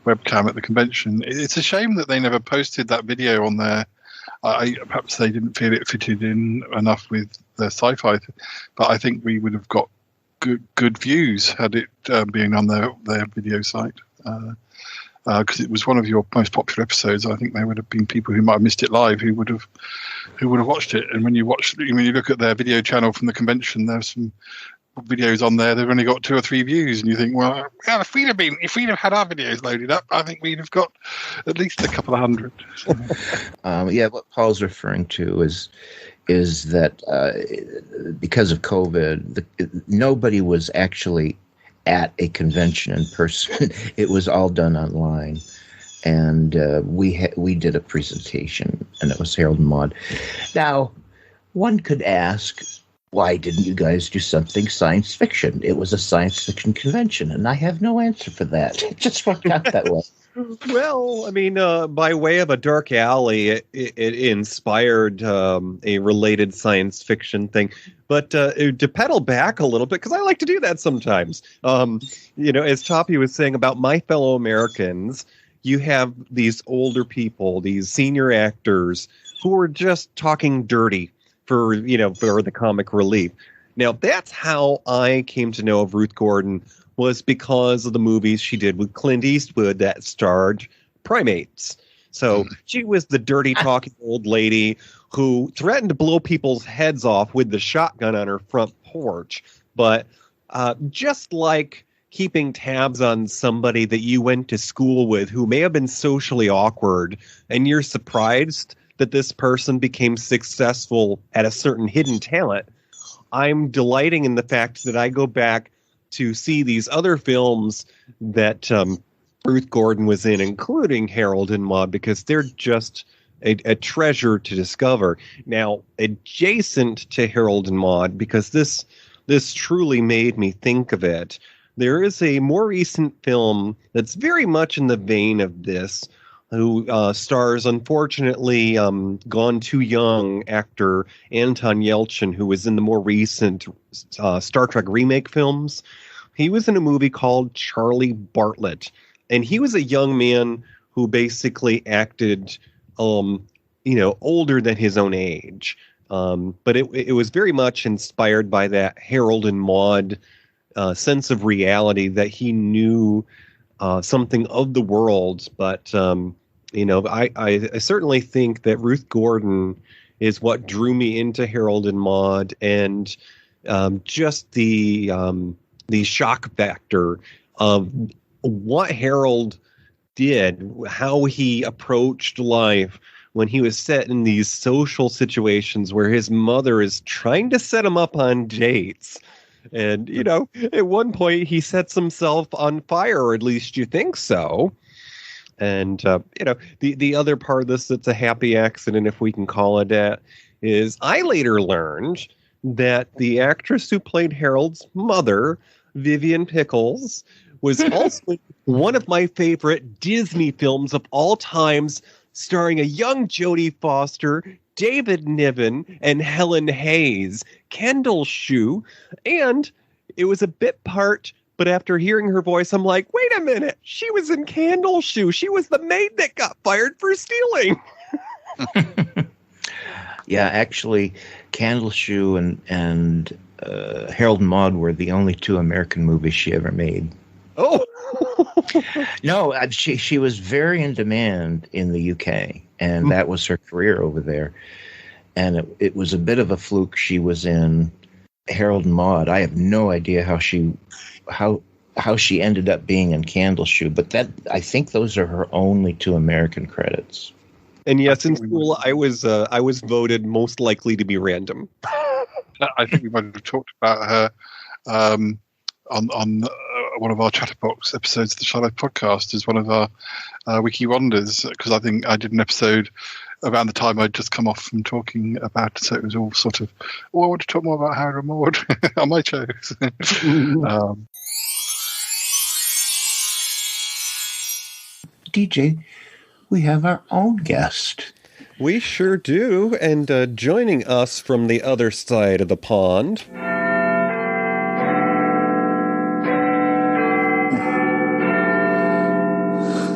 webcam at the convention. It's a shame that they never posted that video on there. Perhaps they didn't feel it fitted in enough with their sci-fi, but I think we would have got good views had it been on their video site. Because it was one of your most popular episodes. I think there would have been people who might have missed it live who would have watched it. And when you look at their video channel from the convention, there's some videos on there. They've only got 2 or 3 views, and you think, well, if we'd have had our videos loaded up, I think we'd have got at least a couple of hundred. What Paul's referring to is that because of COVID, nobody was actually at a convention in person. It was all done online, and we did a presentation, and it was Harold and Maude. Now, one could ask, why didn't you guys do something science fiction? It was a science fiction convention, and I have no answer for that. It just worked out that way. Well, I mean, by way of a dark alley, it inspired a related science fiction thing. But to pedal back a little bit, because I like to do that sometimes, as Toppy was saying about My Fellow Americans, you have these older people, these senior actors who are just talking dirty for the comic relief. Now, that's how I came to know of Ruth Gordon, was because of the movies she did with Clint Eastwood that starred primates. So she was the dirty talking old lady who threatened to blow people's heads off with the shotgun on her front porch. But just like keeping tabs on somebody that you went to school with who may have been socially awkward, and you're surprised that this person became successful at a certain hidden talent, I'm delighting in the fact that I go back to see these other films that Ruth Gordon was in, including Harold and Maude, because they're just a treasure to discover. Now, adjacent to Harold and Maude, because this truly made me think of it, there is a more recent film that's very much in the vein of this, who stars, unfortunately, gone too young actor Anton Yelchin, who was in the more recent Star Trek remake films. He was in a movie called Charlie Bartlett, and he was a young man who basically acted, older than his own age. But it was very much inspired by that Harold and Maude sense of reality, that he knew something of the world. But, I certainly think that Ruth Gordon is what drew me into Harold and Maude, and just the shock factor of what Harold did, how he approached life when he was set in these social situations where his mother is trying to set him up on dates. And, at one point he sets himself on fire, or at least you think so. And, the other part of this that's a happy accident, if we can call it that, is I later learned that the actress who played Harold's mother, Vivian Pickles, was also one of my favorite Disney films of all times, starring a young Jodie Foster, David Niven, and Helen Hayes, Kendall Shue, and it was a bit part, but after hearing her voice, I'm like, wait a minute, she was in Kendall Shue. She was the maid that got fired for stealing. Yeah, actually, Kendall Shue and Harold and Maude were the only 2 American movies she ever made. Oh, No, she was very in demand in the UK, and that was her career over there. And it was a bit of a fluke. She was in Harold and Maude. I have no idea how she ended up being in Candleshoe, but I think those are her only 2 American credits. And yes, in school, I was voted most likely to be random. I think we might have talked about her on one of our Chatterbox episodes of the Charlotte podcast as one of our Wiki Wonders, because I think I did an episode around the time I'd just come off from talking about it, so it was all sort of, I want to talk more about Harold and Maude on my shows. DJ, we have our own guest. We sure do, and joining us from the other side of the pond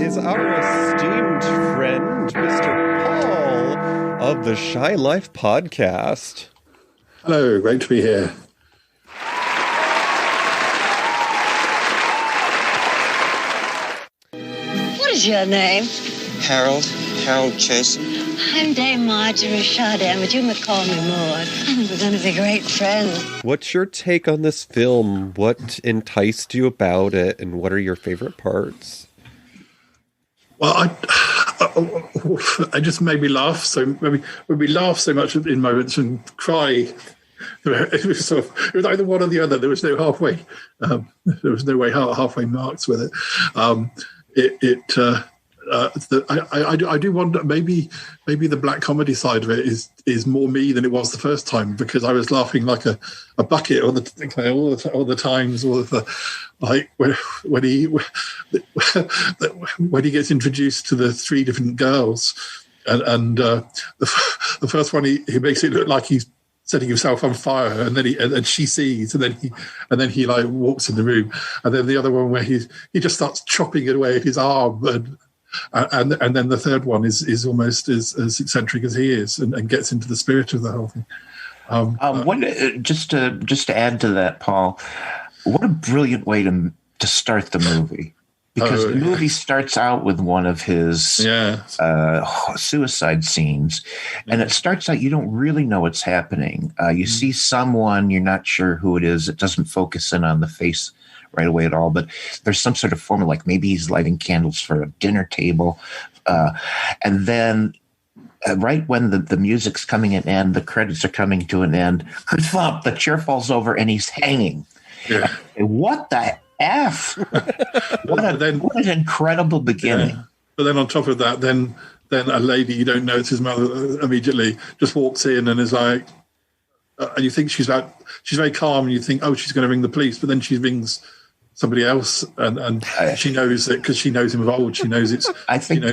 is our esteemed friend, Mr. Paul of the Shy Life podcast. Hello, great to be here. What is your name? Harold Chasen. I'm Dame Marjorie Chardin, but you may call me Maud. I think we're going to be great friends. What's your take on this film? What enticed you about it, and what are your favorite parts? Well, I just made me laugh. So made me laugh so much in moments and cry. It was either one or the other. There was no halfway. There was no way halfway marks with it. I do wonder, maybe the black comedy side of it is more me than it was the first time, because I was laughing like a bucket all the times, all of the, like when he gets introduced to the 3 different girls, and the first one he makes it look like he's setting himself on fire, and then she sees, and then he like walks in the room, and then the other one where he just starts chopping it away at his arm, and then the third one is almost as eccentric as he is, and gets into the spirit of the whole thing. Just to add to that, Paul, what a brilliant way to start the movie. Because the movie starts out with one of his suicide scenes, and it starts out, you don't really know what's happening. You see someone, you're not sure who it is. It doesn't focus in on the face right away at all, but there's some sort of formula, like maybe he's lighting candles for a dinner table. And then right when the music's coming at an end, the credits are coming to an end, thump, the chair falls over and he's hanging. Yeah. What the F? What an incredible beginning. Yeah. But then on top of that, then a lady you don't know, it's his mother, immediately just walks in and is like, and you think she's very calm, and you think, oh, she's going to ring the police, but then she rings somebody else, and she knows it because she knows him of old. She knows it's. I think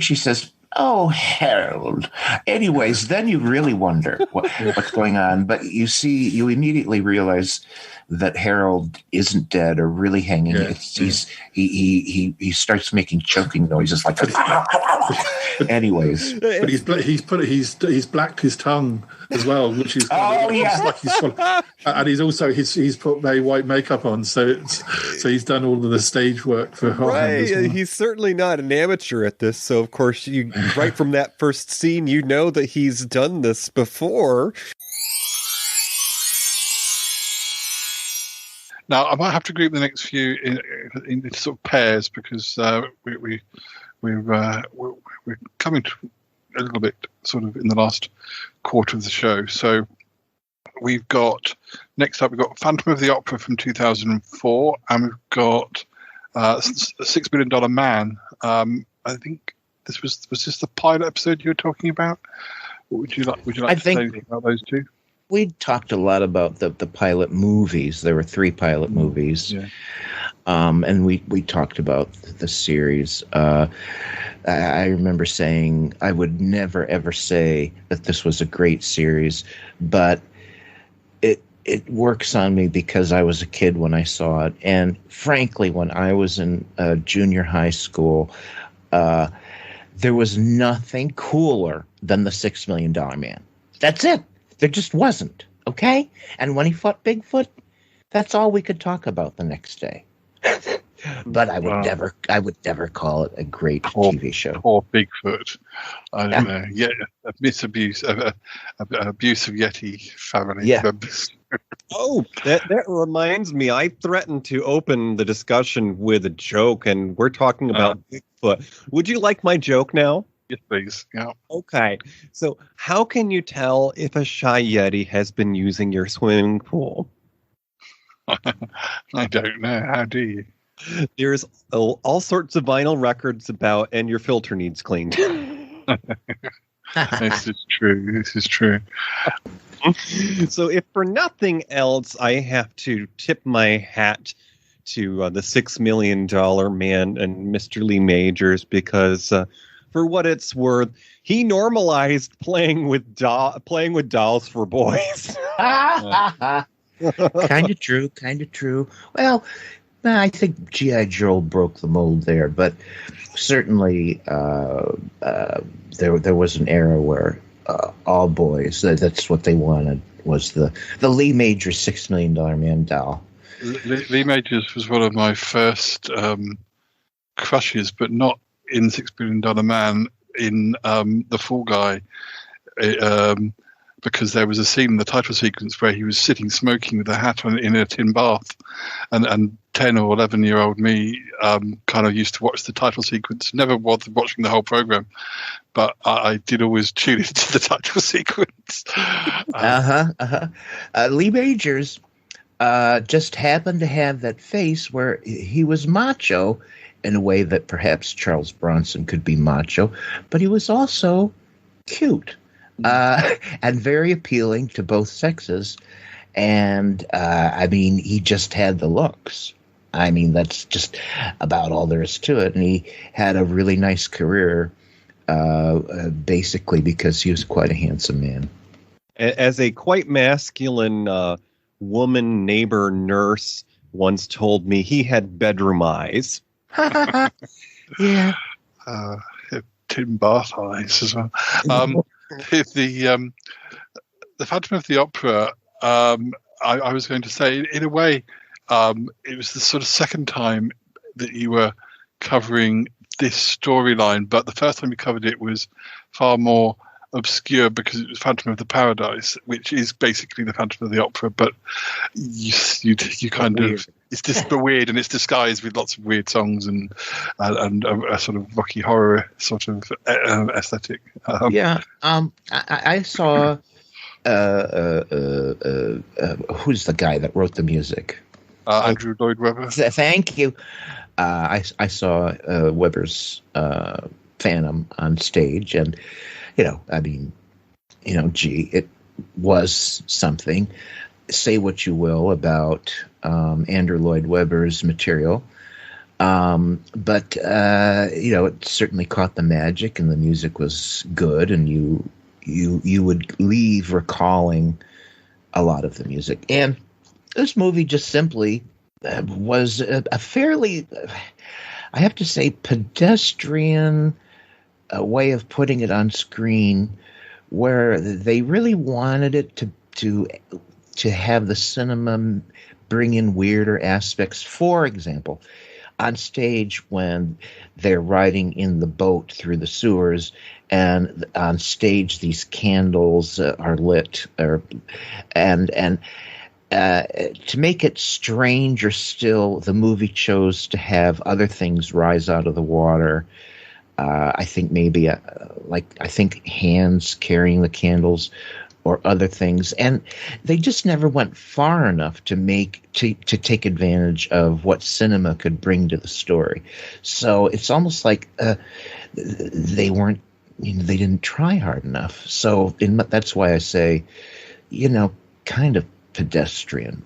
she says, "Oh, Harold." Anyways, then you really wonder what's going on, but you immediately realize that Harold isn't dead or really hanging. Yeah, he starts making choking noises like. Anyways, but he's blacked his tongue as well, which is like he's and he's put very white makeup on, so he's done all of the stage work for right. Well. He's certainly not an amateur at this, so of course you right from that first scene you know that he's done this before. Now, I might have to group the next few in sort of pairs, because we're coming to a little bit sort of in the last quarter of the show. So next up we've got Phantom of the Opera from 2004, and we've got $6 Billion Man. I think was this the pilot episode you were talking about? What would you like to say about those two? We talked a lot about the pilot movies. There were 3 pilot movies. Yeah. And we talked about the series. I remember saying I would never, ever say that this was a great series, but it works on me because I was a kid when I saw it. And frankly, when I was in junior high school, there was nothing cooler than the $6 Million Man. That's it. There just wasn't, okay? And when he fought Bigfoot, that's all we could talk about the next day. But I would never call it a great TV show. Poor Bigfoot. I don't know. Yeah, abuse of Yeti family members. Oh, that reminds me. I threatened to open the discussion with a joke, and we're talking about Bigfoot. Would you like my joke now? Yes, please. Yeah. Okay. So, how can you tell if a shy Yeti has been using your swimming pool? I don't know. How do you? There's all sorts of vinyl records about, and your filter needs cleaned. This is true. So, if for nothing else, I have to tip my hat to the $6 million man and Mr. Lee Majors, because for what it's worth, he normalized playing with dolls for boys. Kind of true. Well, I think G.I. Joe broke the mold there, but certainly there was an era where all boys, that's what they wanted, was the Lee Majors $6 Million Man doll. Lee Majors was one of my first crushes, but not in $6 Billion Man, in The Fall Guy. Because there was a scene in the title sequence where he was sitting smoking with a hat on in a tin bath, and 10 or 11-year-old me kind of used to watch the title sequence. Never bothered watching the whole program, but I did always tune into the title sequence. Lee Majors just happened to have that face where he was macho in a way that perhaps Charles Bronson could be macho, but he was also cute. And very appealing to both sexes. And, he just had the looks. That's just about all there is to it. And he had a really nice career, basically because he was quite a handsome man. As a quite masculine woman neighbor nurse once told me, he had bedroom eyes. Yeah. Tin bath eyes as well. The Phantom of the Opera, I was going to say, in a way, it was the sort of second time that you were covering this storyline, but the first time you covered it was far more obscure because it was Phantom of the Paradise, which is basically the Phantom of the Opera, but you kind of, it's just weird, and it's disguised with lots of weird songs and a sort of Rocky Horror sort of aesthetic. I saw who's the guy that wrote the music? Andrew Lloyd Webber. Thank you. I saw Webber's Phantom on stage, and it was something. Say what you will about Andrew Lloyd Webber's material, but it certainly caught the magic, and the music was good, and you would leave recalling a lot of the music. And this movie just simply was a fairly, I have to say, pedestrian way of putting it on screen, where they really wanted it to have the cinema bring in weirder aspects. For example, on stage when they're riding in the boat through the sewers, and on stage these candles are lit, and to make it stranger still, the movie chose to have other things rise out of the water. I think maybe I think hands carrying the candles, or other things, and they just never went far enough to take advantage of what cinema could bring to the story. So it's almost like they weren't, they didn't try hard enough. So that's why I say, kind of pedestrian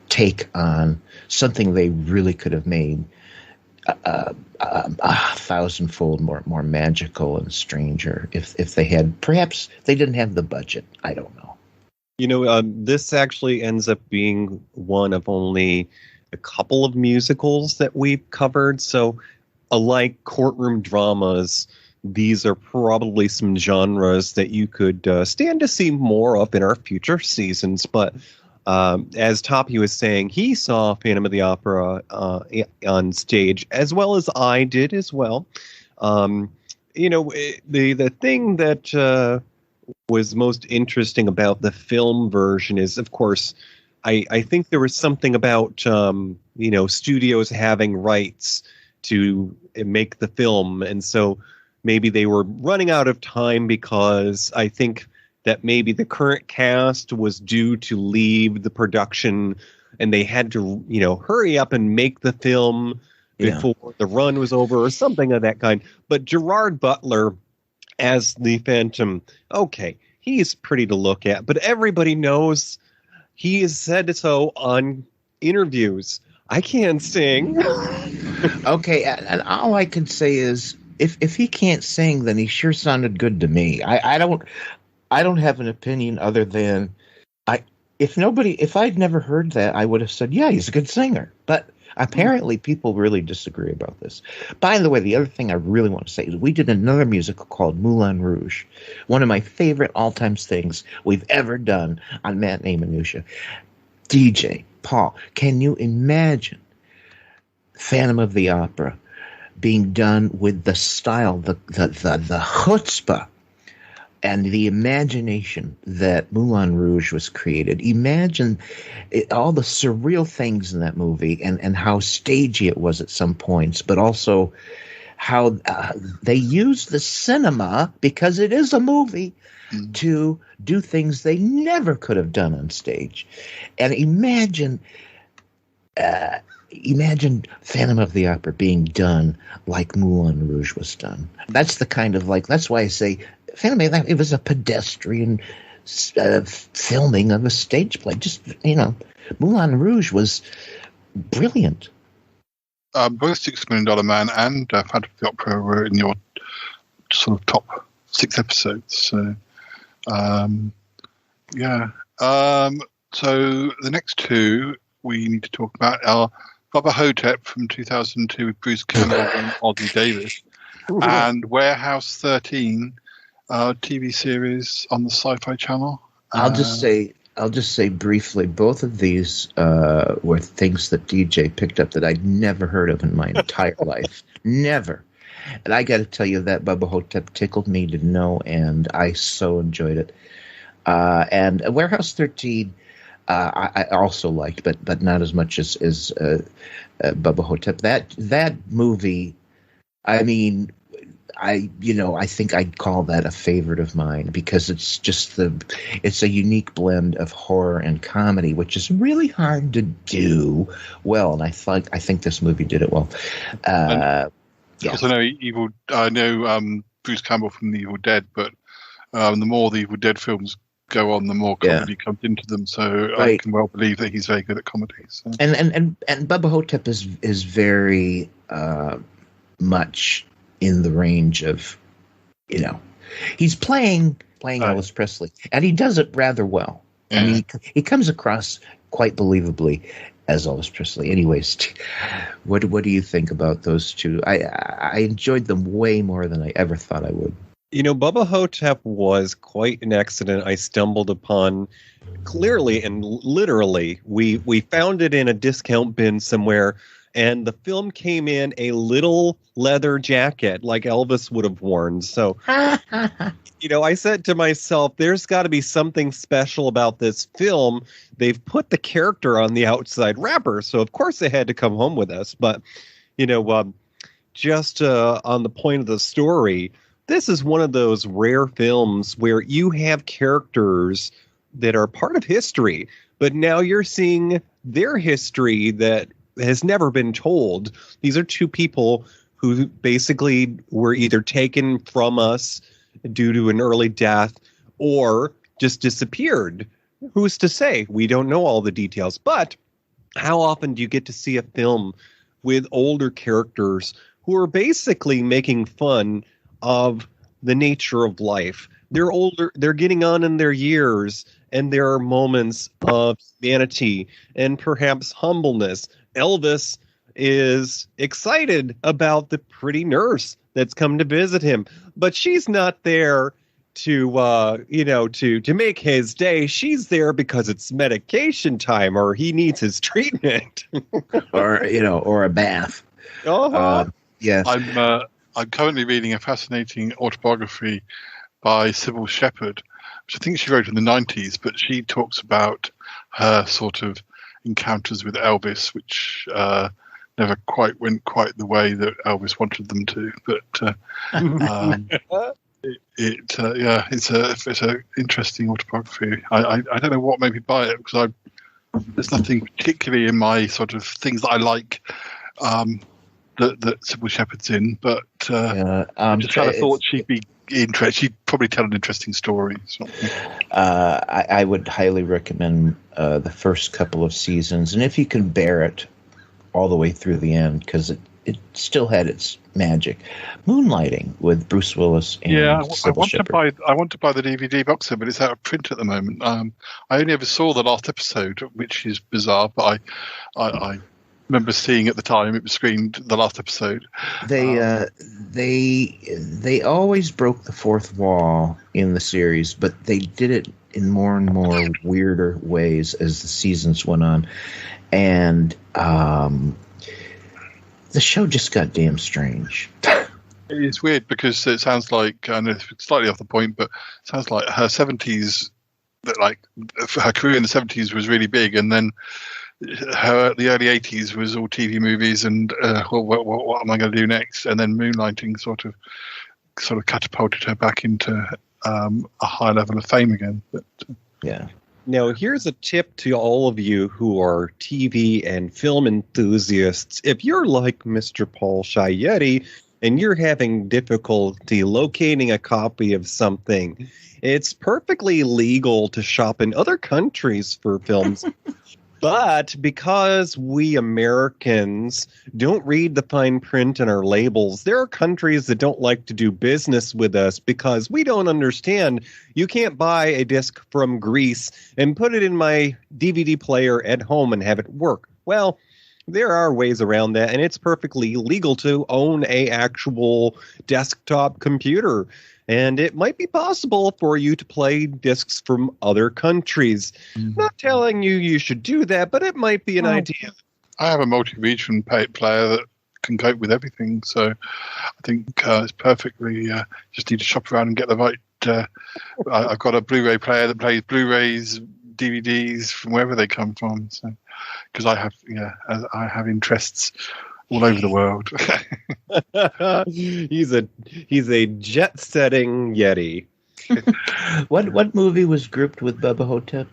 take on something they really could have made a thousandfold more magical and stranger if they had. Perhaps they didn't have the budget. I don't know. This actually ends up being one of only a couple of musicals that we've covered. So, alike courtroom dramas, these are probably some genres that you could stand to see more of in our future seasons. But as Toppy was saying, he saw Phantom of the Opera on stage, as well as I did as well. The thing that was most interesting about the film version is, of course, I think there was something about studios having rights to make the film, and so maybe they were running out of time, because I think that maybe the current cast was due to leave the production, and they had to hurry up and make the film before the run was over, or something of that kind. But Gerard Butler as the Phantom, okay, he's pretty to look at, but everybody knows, he has said so on interviews, I can't sing. Okay, and all I can say is, if he can't sing, then he sure sounded good to me. I don't have an opinion other than if I'd never heard that, I would have said, yeah, he's a good singer. But apparently people really disagree about this. By the way, the other thing I really want to say is we did another musical called Moulin Rouge, one of my favorite all-time things we've ever done on Matinee Minutiae. DJ, Paul, can you imagine Phantom of the Opera being done with the style, the chutzpah, and the imagination that Moulin Rouge was created? Imagine all the surreal things in that movie, and how stagey it was at some points, but also how they used the cinema, because it is a movie, to do things they never could have done on stage. And imagine Phantom of the Opera being done like Moulin Rouge was done. That's the kind of, that's why I say Phantom of the Opera, it was a pedestrian filming of a stage play. Just, Moulin Rouge was brilliant. Both $6 Million Man and Phantom of the Opera were in your sort of top 6 episodes. So, so the next two we need to talk about are Bubba Hotep from 2002 with Bruce Campbell and Ozzie Davis, and Warehouse 13, TV series on the Sci-Fi Channel. I'll just say briefly, both of these were things that DJ picked up that I'd never heard of in my entire life. Never. And I got to tell you, that Bubba Hotep tickled me to no end. I so enjoyed it. And Warehouse 13, I also liked, but not as much as Bubba Hotep. That movie, I mean, I think I'd call that a favorite of mine, because it's just it's a unique blend of horror and comedy, which is really hard to do well. And I think this movie did it well. Because I know Bruce Campbell from The Evil Dead, but the more the Evil Dead films go on, the more comedy comes into them. So right. I can well believe that he's very good at comedy. So. And Bubba Hotep is very much in the range of, he's playing Elvis Presley, and he does it rather well. I mean, he comes across quite believably as Elvis Presley. Anyways, what do you think about those two? I enjoyed them way more than I ever thought I would. Bubba Hotep was quite an accident I stumbled upon. Clearly and literally, we found it in a discount bin somewhere, and the film came in a little leather jacket like Elvis would have worn. So, I said to myself, there's got to be something special about this film. They've put the character on the outside wrapper, so of course they had to come home with us. But, just on the point of the story, this is one of those rare films where you have characters that are part of history, but now you're seeing their history that has never been told. These are two people who basically were either taken from us due to an early death or just disappeared. Who's to say? We don't know all the details. But how often do you get to see a film with older characters who are basically making fun of the nature of life? They're older, they're getting on in their years, and there are moments of humanity and perhaps humbleness. Elvis is excited about the pretty nurse that's come to visit him, but she's not there to make his day. She's there because it's medication time, or he needs his treatment, or a bath. Yeah. I'm currently reading a fascinating autobiography by Sybil Shepherd, which I think she wrote in the 90s, but she talks about her sort of encounters with Elvis, which never quite went quite the way that Elvis wanted them to. But it's a interesting autobiography. I don't know what made me buy it, because there's nothing particularly in my sort of things that I like that Sybil Shepherd's in, but I just kind of thought she'd be interesting. She'd probably tell an interesting story. I would highly recommend the first couple of seasons, and if you can bear it all the way through the end, because it still had its magic. Moonlighting with Bruce Willis and Sybil Shepherd. I want to buy the DVD box set, but it's out of print at the moment. I only ever saw the last episode, which is bizarre, but I remember seeing at the time it was screened, the last episode. They always broke the fourth wall in the series, but they did it in more and more weirder ways as the seasons went on, and the show just got damn strange. It's weird because it sounds like, I know it's slightly off the point, but it sounds like her 70s, that like her career in the 70s was really big, and then the early 80s was all TV movies and what am I going to do next? And then Moonlighting sort of catapulted her back into a high level of fame again. But, yeah. Now, here's a tip to all of you who are TV and film enthusiasts. If you're like Mr. Paul Sciayetti and you're having difficulty locating a copy of something, it's perfectly legal to shop in other countries for films. But because we Americans don't read the fine print in our labels, there are countries that don't like to do business with us because we don't understand. You can't buy a disc from Greece and put it in my DVD player at home and have it work. Well, there are ways around that, and it's perfectly legal to own a actual desktop computer. And it might be possible for you to play discs from other countries. Mm-hmm. Not telling you should do that, but it might be an idea. I have a multi-region player that can cope with everything, so I think it's perfectly. Just need to shop around and get the right. I've got a Blu-ray player that plays Blu-rays, DVDs from wherever they come from. So, because I have interests all over the world. He's a jet-setting Yeti. What movie was grouped with Bubba Hotep?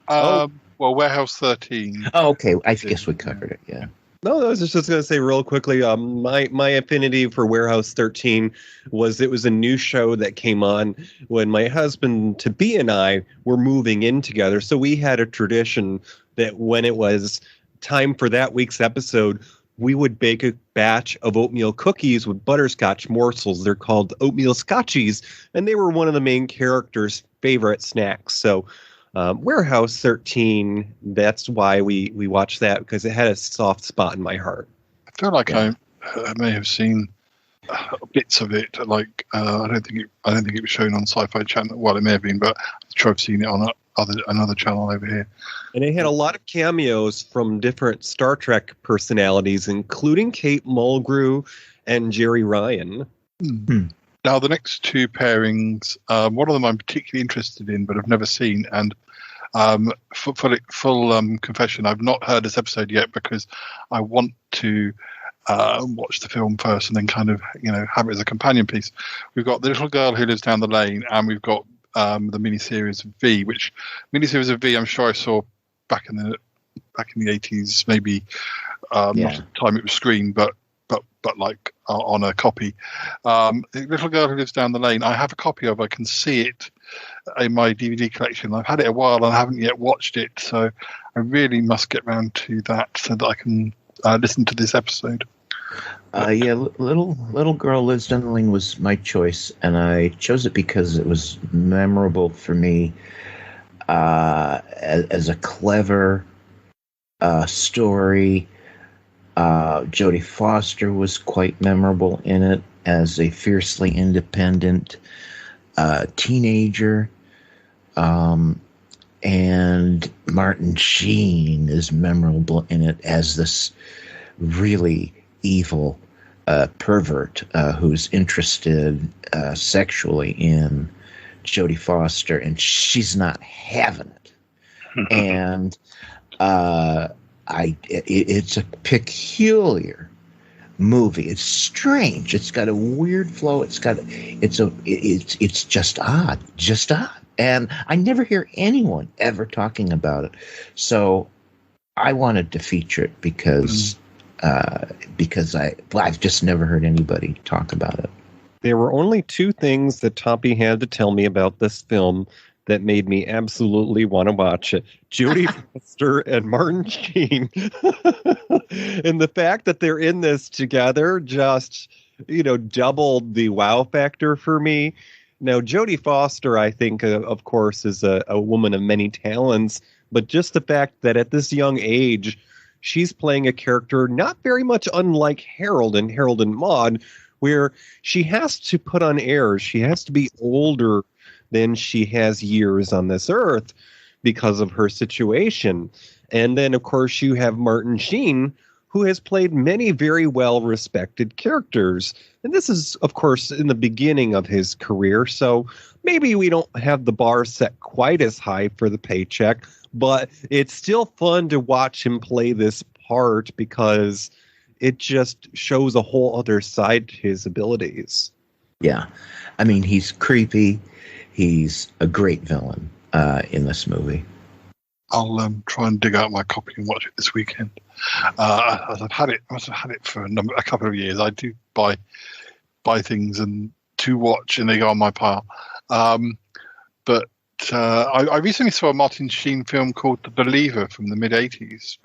Well, Warehouse 13. Oh, okay. I guess we covered it. Yeah. No, I was just going to say real quickly. My affinity for Warehouse 13 was it was a new show that came on when my husband to be and I were moving in together. So we had a tradition that when it was time for that week's episode, we would bake a batch of oatmeal cookies with butterscotch morsels. They're called oatmeal scotchies, and they were one of the main characters' favorite snacks. So Warehouse 13, that's why we watched that, because it had a soft spot in my heart. I feel like I may have seen bits of it. Like I don't think it was shown on Sci-Fi Channel. Well, it may have been, but I'm sure I've seen it on another channel over here. And it had a lot of cameos from different Star Trek personalities, including Kate Mulgrew and Jerry Ryan. Mm-hmm. Now, the next two pairings, one of them I'm particularly interested in, but I've never seen. And full confession, I've not heard this episode yet because I want to watch the film first and then kind of, have it as a companion piece. We've got The Little Girl Who Lives Down the Lane, and we've got the miniseries of V, which miniseries of V I'm sure I saw back in the 80s, maybe not at the time it was screened, but like on a copy. The Little Girl Who Lives Down the Lane, I have a copy of. I can see it in my DVD collection. I've had it a while and I haven't yet watched it, so I really must get round to that so that I can listen to this episode. Little Girl Lives Down the Lane was my choice, and I chose it because it was memorable for me as a clever story. Jodie Foster was quite memorable in it as a fiercely independent teenager. And Martin Sheen is memorable in it as this really evil pervert who's interested sexually in Jodie Foster, and she's not having it. And it's a peculiar movie. It's strange. It's got a weird flow. It's just odd, And I never hear anyone ever talking about it. So I wanted to feature it because I've just never heard anybody talk about it. There were only two things that Toppy had to tell me about this film that made me absolutely want to watch it. Jodie Foster and Martin Sheen. And the fact that they're in this together just, doubled the wow factor for me. Now, Jodie Foster, I think, of course, is a woman of many talents, but just the fact that at this young age, she's playing a character not very much unlike Harold and Maude, where she has to put on airs. She has to be older than she has years on this earth because of her situation. And then, of course, you have Martin Sheen, who has played many very well-respected characters. And this is, of course, in the beginning of his career, so maybe we don't have the bar set quite as high for the paycheck, but it's still fun to watch him play this part because it just shows a whole other side to his abilities. Yeah. I mean, he's creepy. He's a great villain in this movie. I'll try and dig out my copy and watch it this weekend. As I've had it for a couple of years. I do buy things and to watch, and they go on my pile. But I recently saw a Martin Sheen film called The Believer from the mid-'80s.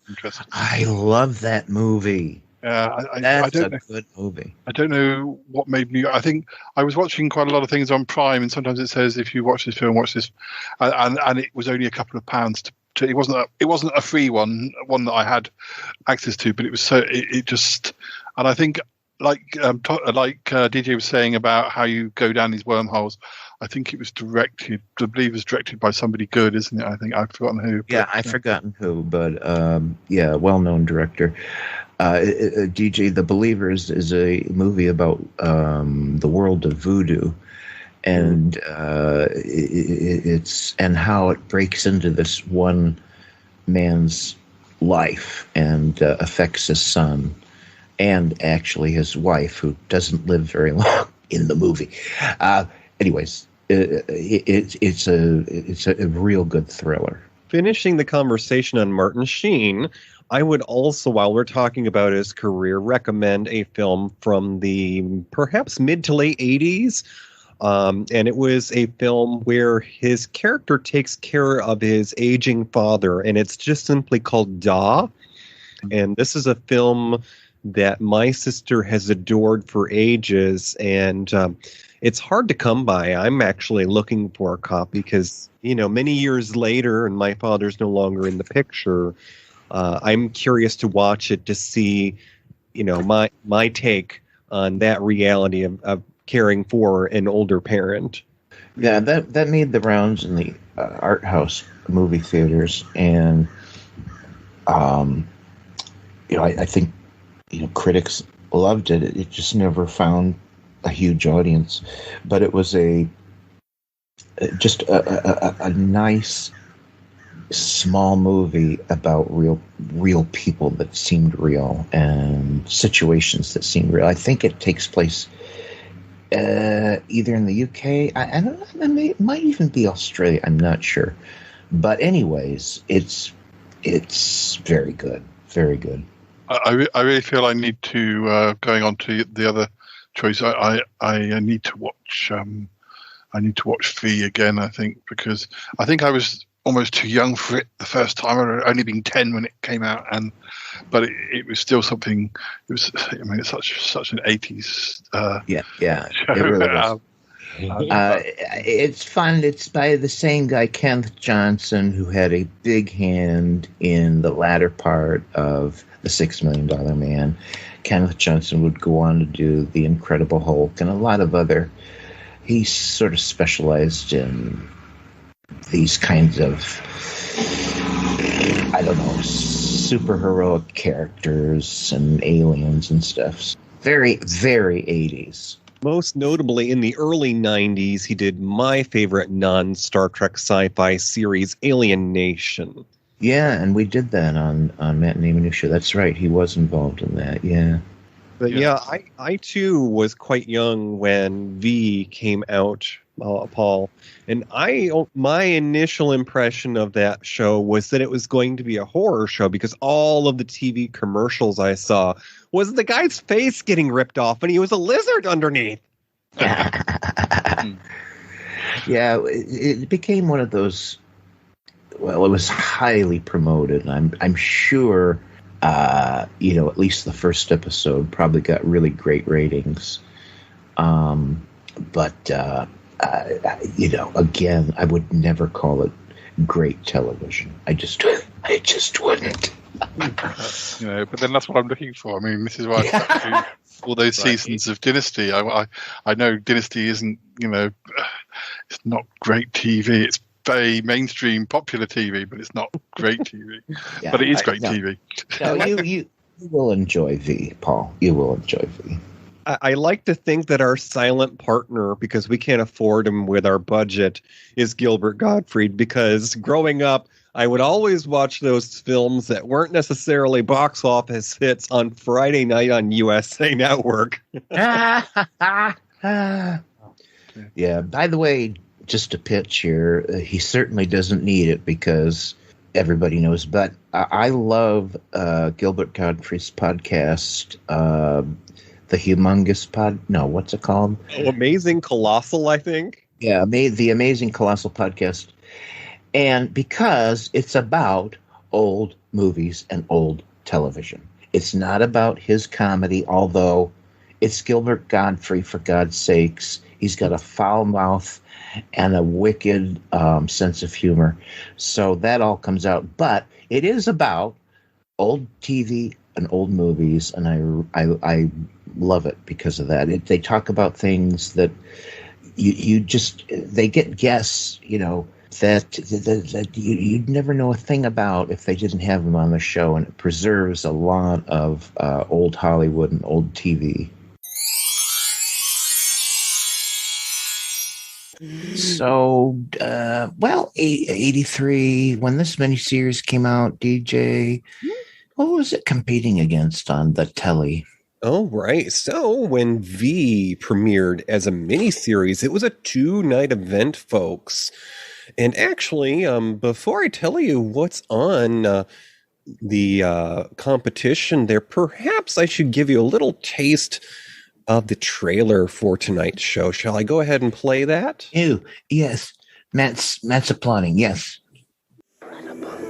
Interesting. I love that movie. That's a good movie. I don't know what made me. I think I was watching quite a lot of things on Prime, and sometimes it says if you watch this film, watch this, and it was only a couple of pounds to it wasn't a free one that I had access to, but it was it just, and I think like DJ was saying about how you go down these wormholes. I think it was directed. I believe it was directed by somebody good, isn't it? I think I've forgotten who. Yeah, I've forgotten who, but well-known director. DJ, The Believer is a movie about the world of voodoo, and it's and how it breaks into this one man's life and affects his son and actually his wife, who doesn't live very long in the movie. Anyways, it's a real good thriller. Finishing the conversation on Martin Sheen, I would also, while we're talking about his career, recommend a film from the perhaps mid to late 80s. And it was a film where his character takes care of his aging father, and it's just simply called Da. And this is a film that my sister has adored for ages, and it's hard to come by. I'm actually looking for a copy because, many years later, and my father's no longer in the picture, I'm curious to watch it to see, my take on that reality of caring for an older parent. Yeah, that made the rounds in the art house movie theaters, and I think critics loved it. It just never found a huge audience, but it was just a nice small movie about real people that seemed real and situations that seemed real. I think it takes place either in the UK. I don't know. It might even be Australia. I'm not sure. But anyways, it's very good. Very good. I really feel I need to going on to the other choice. I need to watch. I need to watch Fee again. I think because I think I was almost too young for it the first time. I'd only been 10 when it came out, but it was still something. It was. I mean, it's such an 80s. Yeah. Show. It really was. It's fun. It's by the same guy, Kenneth Johnson, who had a big hand in the latter part of The $6 Million Man. Kenneth Johnson would go on to do The Incredible Hulk and a lot of other he sort of specialized in these kinds of, I don't know, super heroic characters and aliens and stuff. Very, very 80s. Most notably, in the early 90s, he did my favorite non-Star Trek sci-fi series, Alien Nation. Yeah, and we did that on Matinee Minutiae. That's right. He was involved in that, yeah. But yeah, I too was quite young when V came out, Paul. And my initial impression of that show was that it was going to be a horror show because all of the TV commercials I saw was the guy's face getting ripped off and he was a lizard underneath. Yeah, it became one of those. Well, it was highly promoted. I'm sure, at least the first episode probably got really great ratings. But again, I would never call it great television. I just wouldn't. But then that's what I'm looking for. I mean, this is why I all those seasons of Dynasty. I know Dynasty isn't, it's not great TV. It's very mainstream, popular TV, but it's not great TV. Yeah, but it is great TV. No, you will enjoy V, Paul. You will enjoy V. I like to think that our silent partner, because we can't afford him with our budget, is Gilbert Gottfried, because growing up, I would always watch those films that weren't necessarily box office hits on Friday night on USA Network. Yeah, by the way, just a pitch here, he certainly doesn't need it because everybody knows, but I love Gilbert Gottfried's podcast, the Humongous what's it called? Amazing Colossal, I think. Yeah, the Amazing Colossal podcast. And because it's about old movies and old television. It's not about his comedy, although it's Gilbert Gottfried, for God's sakes. He's got a foul mouth and a wicked sense of humor. So that all comes out. But it is about old TV and old movies, and I love it because of that. They talk about things that they get guests, that you'd never know a thing about if they didn't have them on the show, and it preserves a lot of old Hollywood and old TV. So, 83, when this miniseries came out, DJ, what was it competing against on the telly? Oh, right. So when V premiered as a miniseries, it was a 2-night event, folks. And actually, before I tell you what's on the competition there, perhaps I should give you a little taste of the trailer for tonight's show. Shall I go ahead and play that? Yes. Matt's applauding. Yes.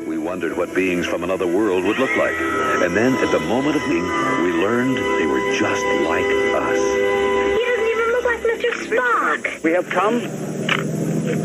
We wondered what beings from another world would look like. And then at the moment of meeting, we learned they were just like us. He doesn't even look like Mr. Spock. We have come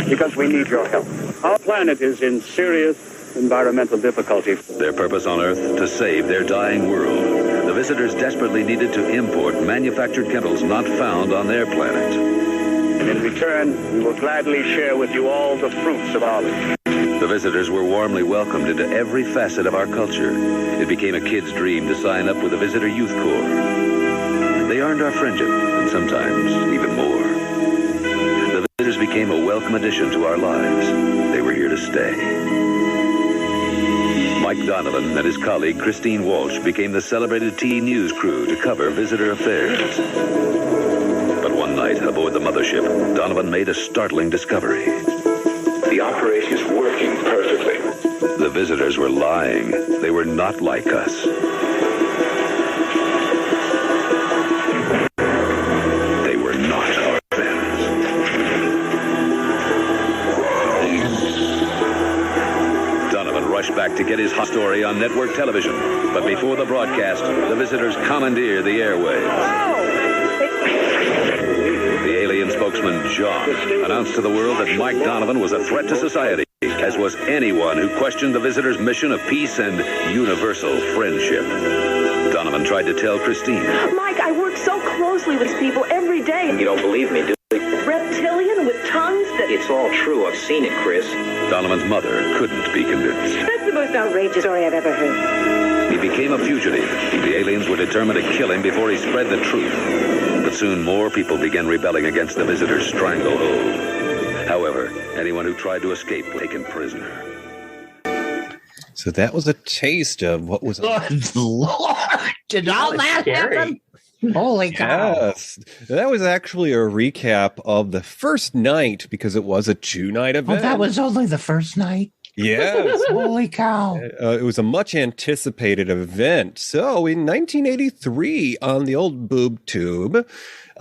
because we need your help. Our planet is in serious environmental difficulty. Their purpose on Earth, to save their dying world. The visitors desperately needed to import manufactured chemicals not found on their planet. And in return, we will gladly share with you all the fruits of our labor. The visitors were warmly welcomed into every facet of our culture. It became a kid's dream to sign up with the Visitor Youth Corps. They earned our friendship, and sometimes even more. The visitors became a welcome addition to our lives. They were here to stay. Mike Donovan and his colleague Christine Walsh became the celebrated teen news crew to cover visitor affairs. But one night, aboard the mothership, Donovan made a startling discovery. The operation is working perfectly. The visitors were lying. They were not like us. They were not our friends. Donovan rushed back to get his hot story on network television. But before the broadcast, the visitors commandeered the airwaves. The alien spokesman, John, announced to the world that Mike Donovan was a threat to society, as was anyone who questioned the visitors' mission of peace and universal friendship. Donovan tried to tell Christine. Mike, I work so closely with people every day. You don't believe me, do you? reptilian with tongues that... It's all true. I've seen it, Chris. Donovan's mother couldn't be convinced. That's the most outrageous story I've ever heard. He became a fugitive. The aliens were determined to kill him before he spread the truth. But soon more people began rebelling against the visitor's stranglehold. However, anyone who tried to escape was taken prisoner. So that was a taste of what was... Good Lord! Did all that happen? Holy cow. Yes. That was actually a recap of the first night, because it was a 2-night event. Oh, that was only the first night? Yes. Holy cow. It was a much anticipated event. So in 1983, on the old boob tube,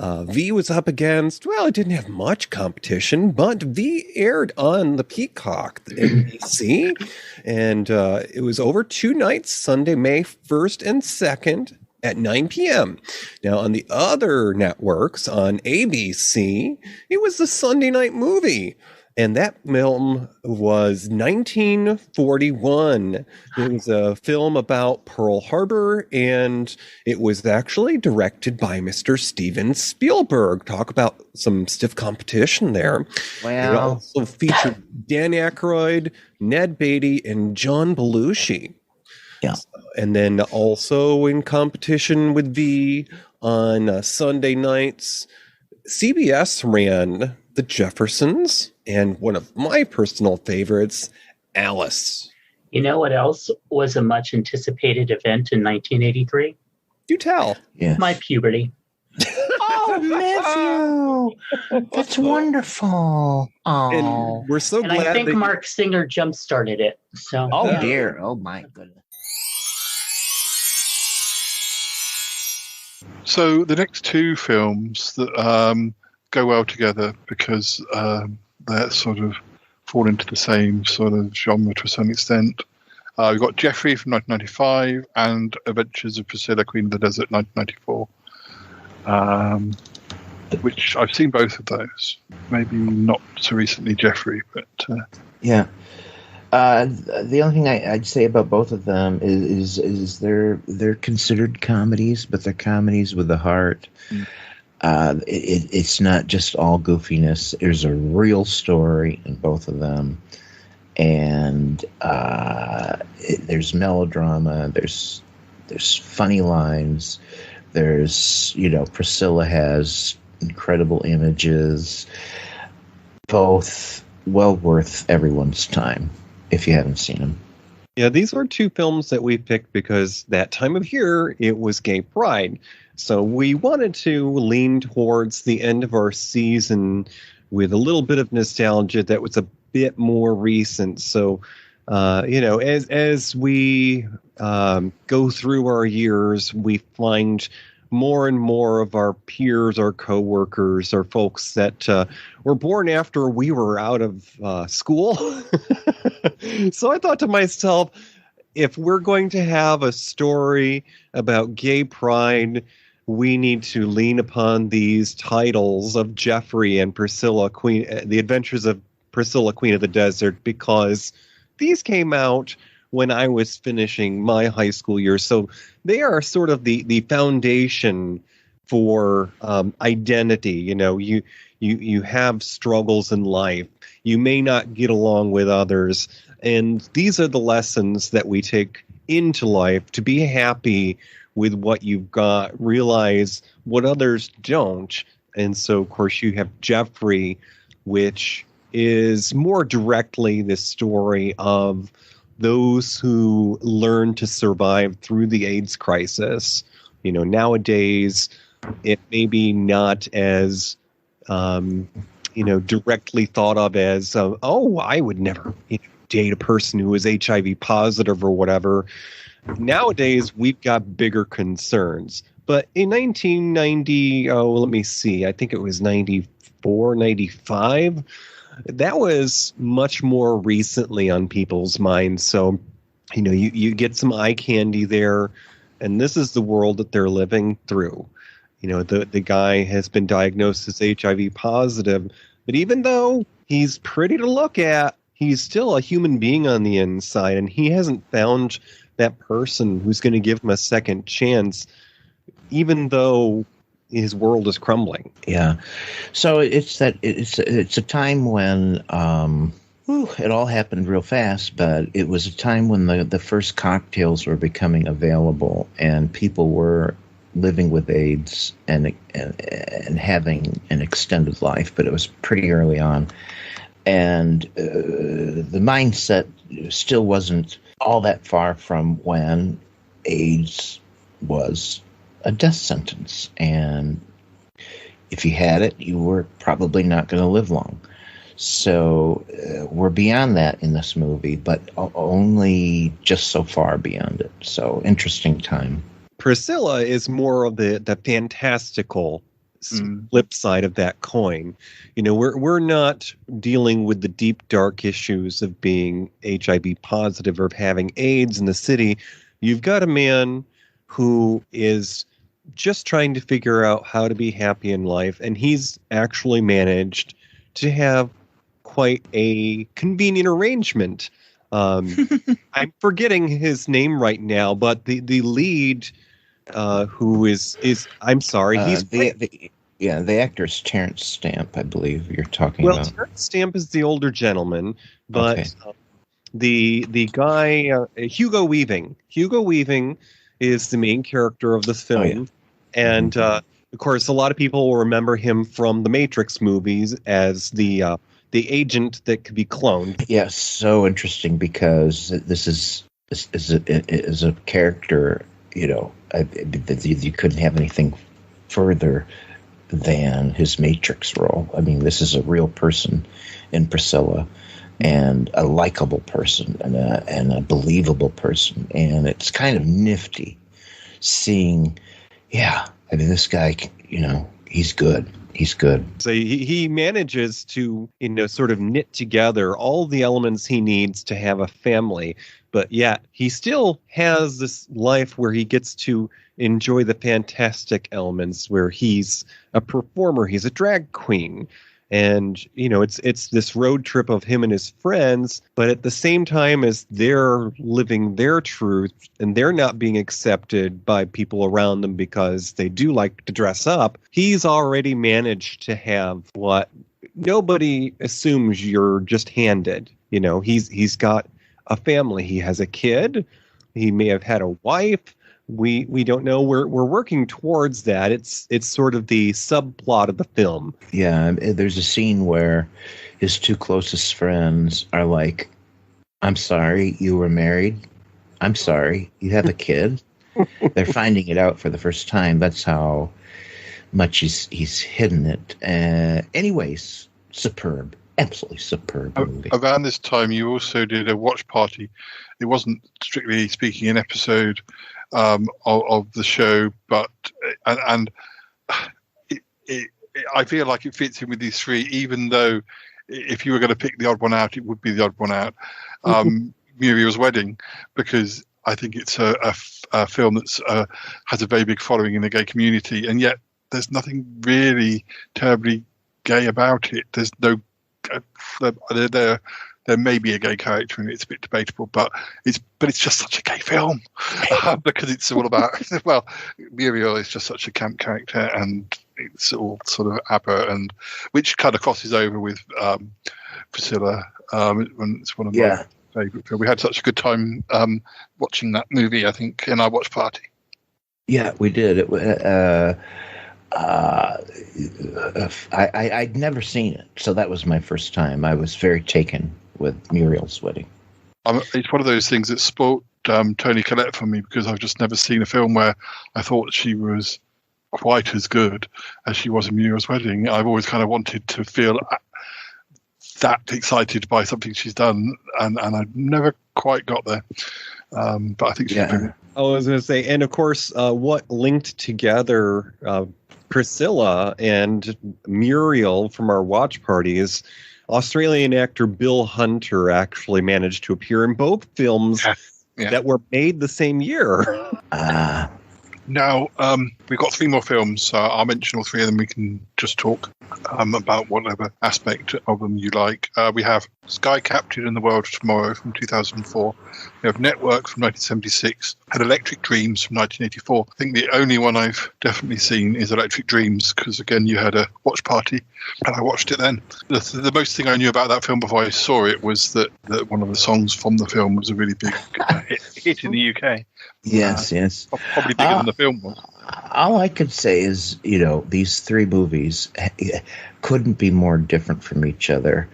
V was up against, well, it didn't have much competition, but V aired on the Peacock, the NBC, and it was over 2 nights, Sunday, May 1st and 2nd at 9 p.m. Now, on the other networks, on ABC, it was the Sunday night movie. And that film was 1941. It was a film about Pearl Harbor, and it was actually directed by Mr. Steven Spielberg. Talk about some stiff competition there. Wow. It also featured Dan Aykroyd, Ned Beatty, and John Belushi. Yeah. And then also in competition with V on Sunday nights, CBS ran The Jeffersons, and one of my personal favorites, Alice. You know what else was a much anticipated event in 1983? You tell. Yeah. My puberty. Oh, Matthew! That's wonderful. Oh. And we're so And glad I think that Mark Singer jump-started it. So. Oh, dear. Oh, my goodness. So the next 2 films that go well together because they sort of fall into the same sort of genre to some extent. We've got Jeffrey from 1995 and Adventures of Priscilla, Queen of the Desert, 1994, which I've seen both of those. Maybe not so recently Jeffrey, but... Yeah. The only thing I'd say about both of them is they're considered comedies, but they're comedies with a heart. It's not just all goofiness. There's a real story in both of them, and there's melodrama. There's funny lines. There's Priscilla has incredible images. Both well worth everyone's time if you haven't seen them. Yeah, these are 2 films that we picked because that time of year it was Gay Pride. So we wanted to lean towards the end of our season with a little bit of nostalgia that was a bit more recent. So, as we go through our years, we find more and more of our peers, our coworkers, our folks that were born after we were out of school. So I thought to myself, if we're going to have a story about gay pride, we need to lean upon these titles of Jeffrey and Priscilla, The Adventures of Priscilla, Queen of the Desert, because these came out when I was finishing my high school years. So they are sort of the foundation for identity. You have struggles in life. You may not get along with others. And these are the lessons that we take into life to be happy with what you've got, realize what others don't. And so, of course, you have Jeffrey, which is more directly the story of those who learn to survive through the AIDS crisis. Nowadays, it may be not as, directly thought of as, I would never date a person who is HIV positive or whatever. Nowadays, we've got bigger concerns. But in 1990, let me see, I think it was 94, 95, that was much more recently on people's minds. So, you get some eye candy there, and this is the world that they're living through. The guy has been diagnosed as HIV positive, but even though he's pretty to look at, he's still a human being on the inside, and he hasn't found that person who's going to give him a second chance, even though his world is crumbling. Yeah. So it's a time when it all happened real fast, but it was a time when the first cocktails were becoming available and people were living with AIDS and having an extended life, but it was pretty early on. And the mindset still wasn't all that far from when AIDS was a death sentence. And if you had it, you were probably not going to live long. So we're beyond that in this movie, but only just so far beyond it. So interesting time. Priscilla is more of the fantastical flip side of that coin. You know, we're not dealing with the deep, dark issues of being HIV positive or of having AIDS in the city. You've got a man who is just trying to figure out how to be happy in life, and he's actually managed to have quite a convenient arrangement. I'm forgetting his name right now, but the lead, who is I'm sorry, he's the actor's Terrence Stamp, I believe you're talking about. Well, Terrence Stamp is the older gentleman, but the guy Hugo Weaving. Hugo Weaving is the main character of this film, and of course, a lot of people will remember him from the Matrix movies as the agent that could be cloned. Yes, so interesting because this is a character, you know, you couldn't have anything further than his Matrix role. I mean, this is a real person in Priscilla, and a likable person, and a believable person, and it's kind of nifty seeing. Yeah, I mean, this guy, you know, he's good. He's good. So he manages to, you know, sort of knit together all the elements he needs to have a family, but yet he still has this life where he gets to enjoy the fantastic elements, where he's a performer, he's a drag queen. And, you know, it's this road trip of him and his friends, but at the same time as they're living their truth and they're not being accepted by people around them because they do like to dress up, he's already managed to have what nobody assumes you're just handed. You know, he's got a family. He has a kid. He may have had a wife. We don't know. We're working towards that. It's sort of the subplot of the film. Yeah, there's a scene where his two closest friends are like, "I'm sorry, you were married. I'm sorry, you have a kid." They're finding it out for the first time. That's how much he's hidden it. Anyways, superb, absolutely superb movie. Around this time, you also did a watch party. It wasn't strictly speaking an episode of the show, but I feel like it fits in with these three, even though if you were going to pick the odd one out, it would be the odd one out. Muriel's Wedding, because I think it's a film that's has a very big following in the gay community, and yet there's nothing really terribly gay about it. There's no there may be a gay character in it. It's a bit debatable, but it's just such a gay film because it's all about, well, Muriel is just such a camp character, and it's all sort of ABBA, and which kind of crosses over with Priscilla. It's one of my favourite films. We had such a good time watching that movie, I think, in our watch party. Yeah, we did. I'd never seen it, so that was my first time. I was very taken with Muriel's Wedding. It's one of those things that spoilt Toni Collette for me, because I've just never seen a film where I thought she was quite as good as she was in Muriel's Wedding. I've always kind of wanted to feel that excited by something she's done, and I've never quite got there. But I think she's brilliant. I was going to say, and of course, what linked together Priscilla and Muriel from our watch party is Australian actor Bill Hunter actually managed to appear in both films that were made the same year. Now, we've got 3 more films. So I'll mention all 3 of them. We can just talk about whatever aspect of them you like. We have Sky Captain and the World of Tomorrow from 2004. We have Network from 1976 and Electric Dreams from 1984. I think the only one I've definitely seen is Electric Dreams because, again, you had a watch party and I watched it then. The most thing I knew about that film before I saw it was that one of the songs from the film was a really big hit in the UK. Yes. Probably bigger than the film was. All I could say is, these 3 movies couldn't be more different from each other.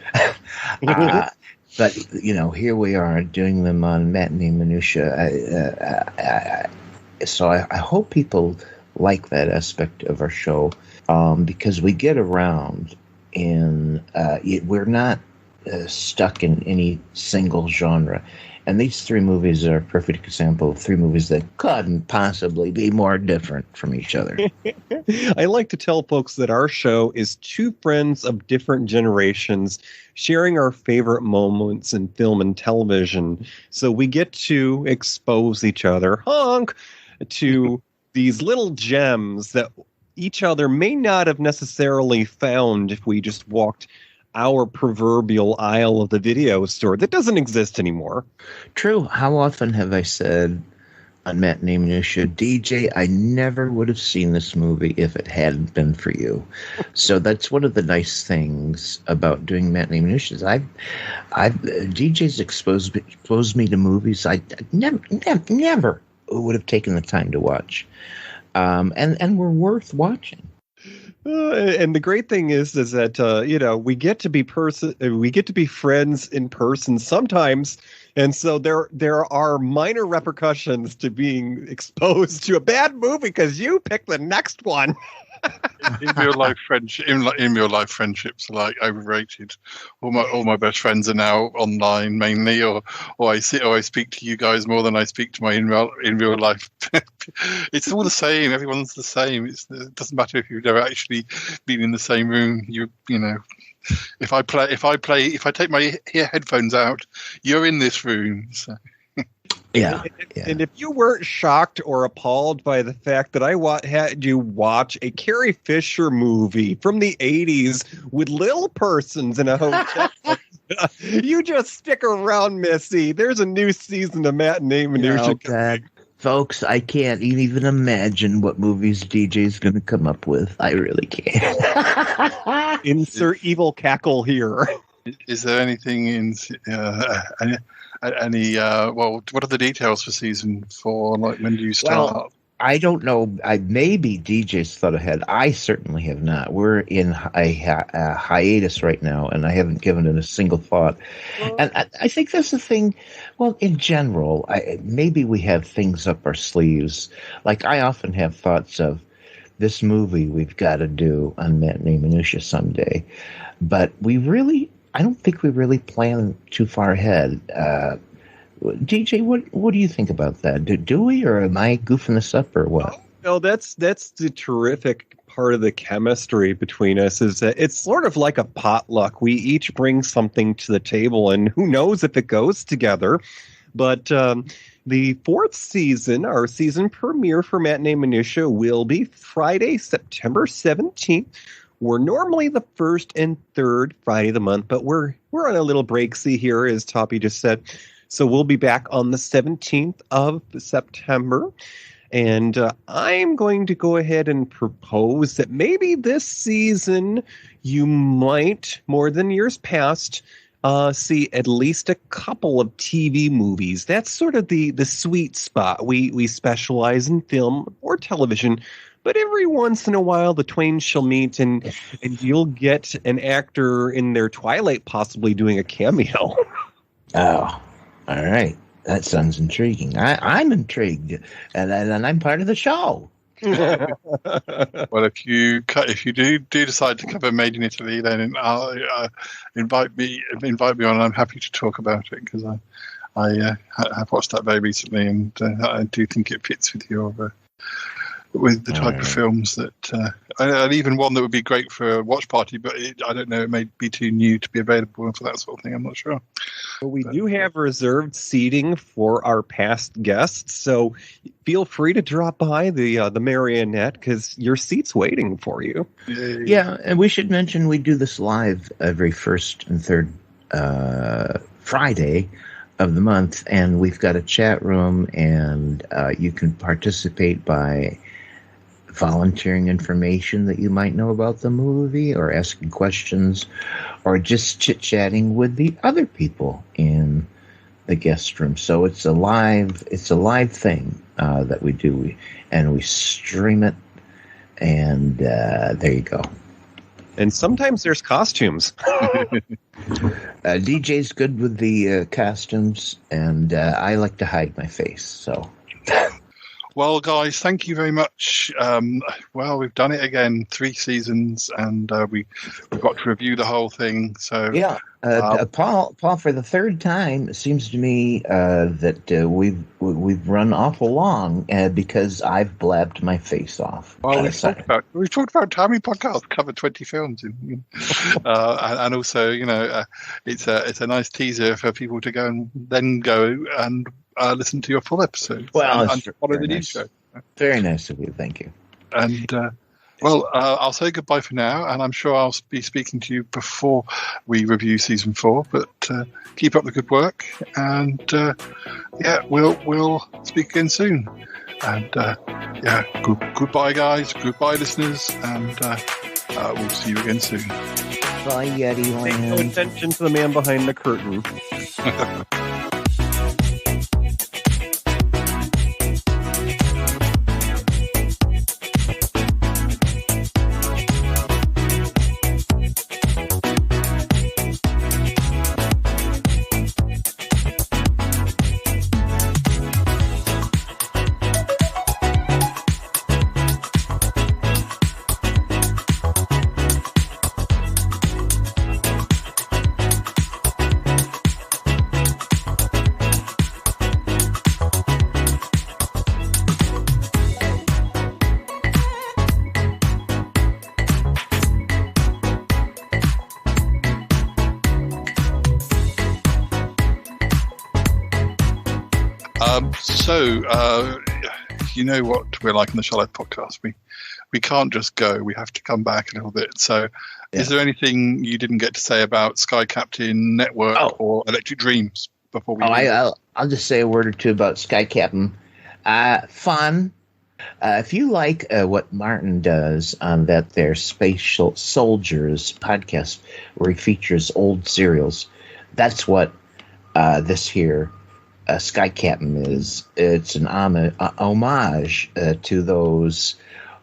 But, here we are doing them on Matinee Minutiae. So I hope people like that aspect of our show because we get around and we're not stuck in any single genre. And these 3 movies are a perfect example of 3 movies that couldn't possibly be more different from each other. I like to tell folks that our show is 2 friends of different generations sharing our favorite moments in film and television. So we get to expose each other, to these little gems that each other may not have necessarily found if we just walked our proverbial aisle of the video store that doesn't exist anymore. True. How often have I said on Matinee Minutiae, DJ, I never would have seen this movie if it hadn't been for you. So that's one of the nice things about doing Matinee Minutiae. DJ's exposed me to movies I never would have taken the time to watch, and were worth watching. And the great thing is that we get to be friends in person sometimes, and so there are minor repercussions to being exposed to a bad movie because you pick the next one. In real life friendships are like overrated. All my best friends are now online mainly, or I speak to you guys more than I speak to my in real life. It's all the same. Everyone's the same. It doesn't matter if you've never actually been in the same room. If I take my headphones out, you're in this room. So. Yeah. And if you weren't shocked or appalled by the fact that I had you watch a Carrie Fisher movie from the 80s with little persons in a hotel, you just stick around, Missy. There's a new season of Matinee Minutiae. God. Folks, I can't even imagine what movies DJ's going to come up with. I really can't. Insert evil cackle here. Is there anything in what are the details for season 4? Like, when do you start? Well, I don't know. Maybe DJ's thought ahead. I certainly have not. We're in a hiatus right now, and I haven't given it a single thought. And I think that's the thing. Well, in general, maybe we have things up our sleeves. Like, I often have thoughts of this movie we've got to do on Matinee Minutiae someday. But I don't think we really plan too far ahead. DJ, what do you think about that? Do we, or am I goofing this up, or what? No, that's the terrific part of the chemistry between us, is that it's sort of like a potluck. We each bring something to the table, and who knows if it goes together. But the 4th season, our season premiere for Matinee Minutiae, will be Friday, September 17th. We're normally the 1st and 3rd Friday of the month, but we're on a little break here, as Toppy just said. So we'll be back on the 17th of September. And I'm going to go ahead and propose that maybe this season you might, more than years past, see at least a couple of TV movies. That's sort of the sweet spot. We specialize in film or television, but every once in a while, the twain shall meet, and you'll get an actor in their twilight possibly doing a cameo. Oh, all right. That sounds intriguing. I'm intrigued, and I'm part of the show. Well, if you do decide to cover Made in Italy, then invite me on. I'm happy to talk about it because I have watched that very recently, and I do think it fits with the type of films that, and even one that would be great for a watch party, but I don't know, it may be too new to be available for that sort of thing. I'm not sure. We do have reserved seating for our past guests, so feel free to drop by the Marionette because your seat's waiting for you. Yeah, and we should mention we do this live every first and third Friday of the month, and we've got a chat room, and you can participate by volunteering information that you might know about the movie, or asking questions, or just chit-chatting with the other people in the guest room. So it's a live thing that we do, and we stream it, and there you go. And sometimes there's costumes. DJ's good with the costumes, and I like to hide my face, so... Well, guys, thank you very much. We've done it again, 3 seasons, and we got to review the whole thing. So yeah, Paul, for the third time, it seems to me that we've run awful long because I've blabbed my face off. Well, we've talked about how many podcasts cover 20 films, and also, it's a nice teaser for people to go and listen to your full episode. Well, and follow the news show. Very nice of you. Thank you. And I'll say goodbye for now, and I'm sure I'll be speaking to you before we review season 4. But keep up the good work, and we'll speak again soon. And goodbye, guys. Goodbye, listeners, and we'll see you again soon. Bye, Yeti Land. Pay no attention to the man behind the curtain. You know what we're like in the Charlotte podcast. We can't just go. We have to come back a little bit. So is there anything you didn't get to say about Sky Captain Network or Electric Dreams before we I'll just say a word or two about Sky Captain. Fun. If you like what Martin does on their Spatial Soldiers podcast, where he features old serials, that's what this here Sky Captain is. It's an homage to those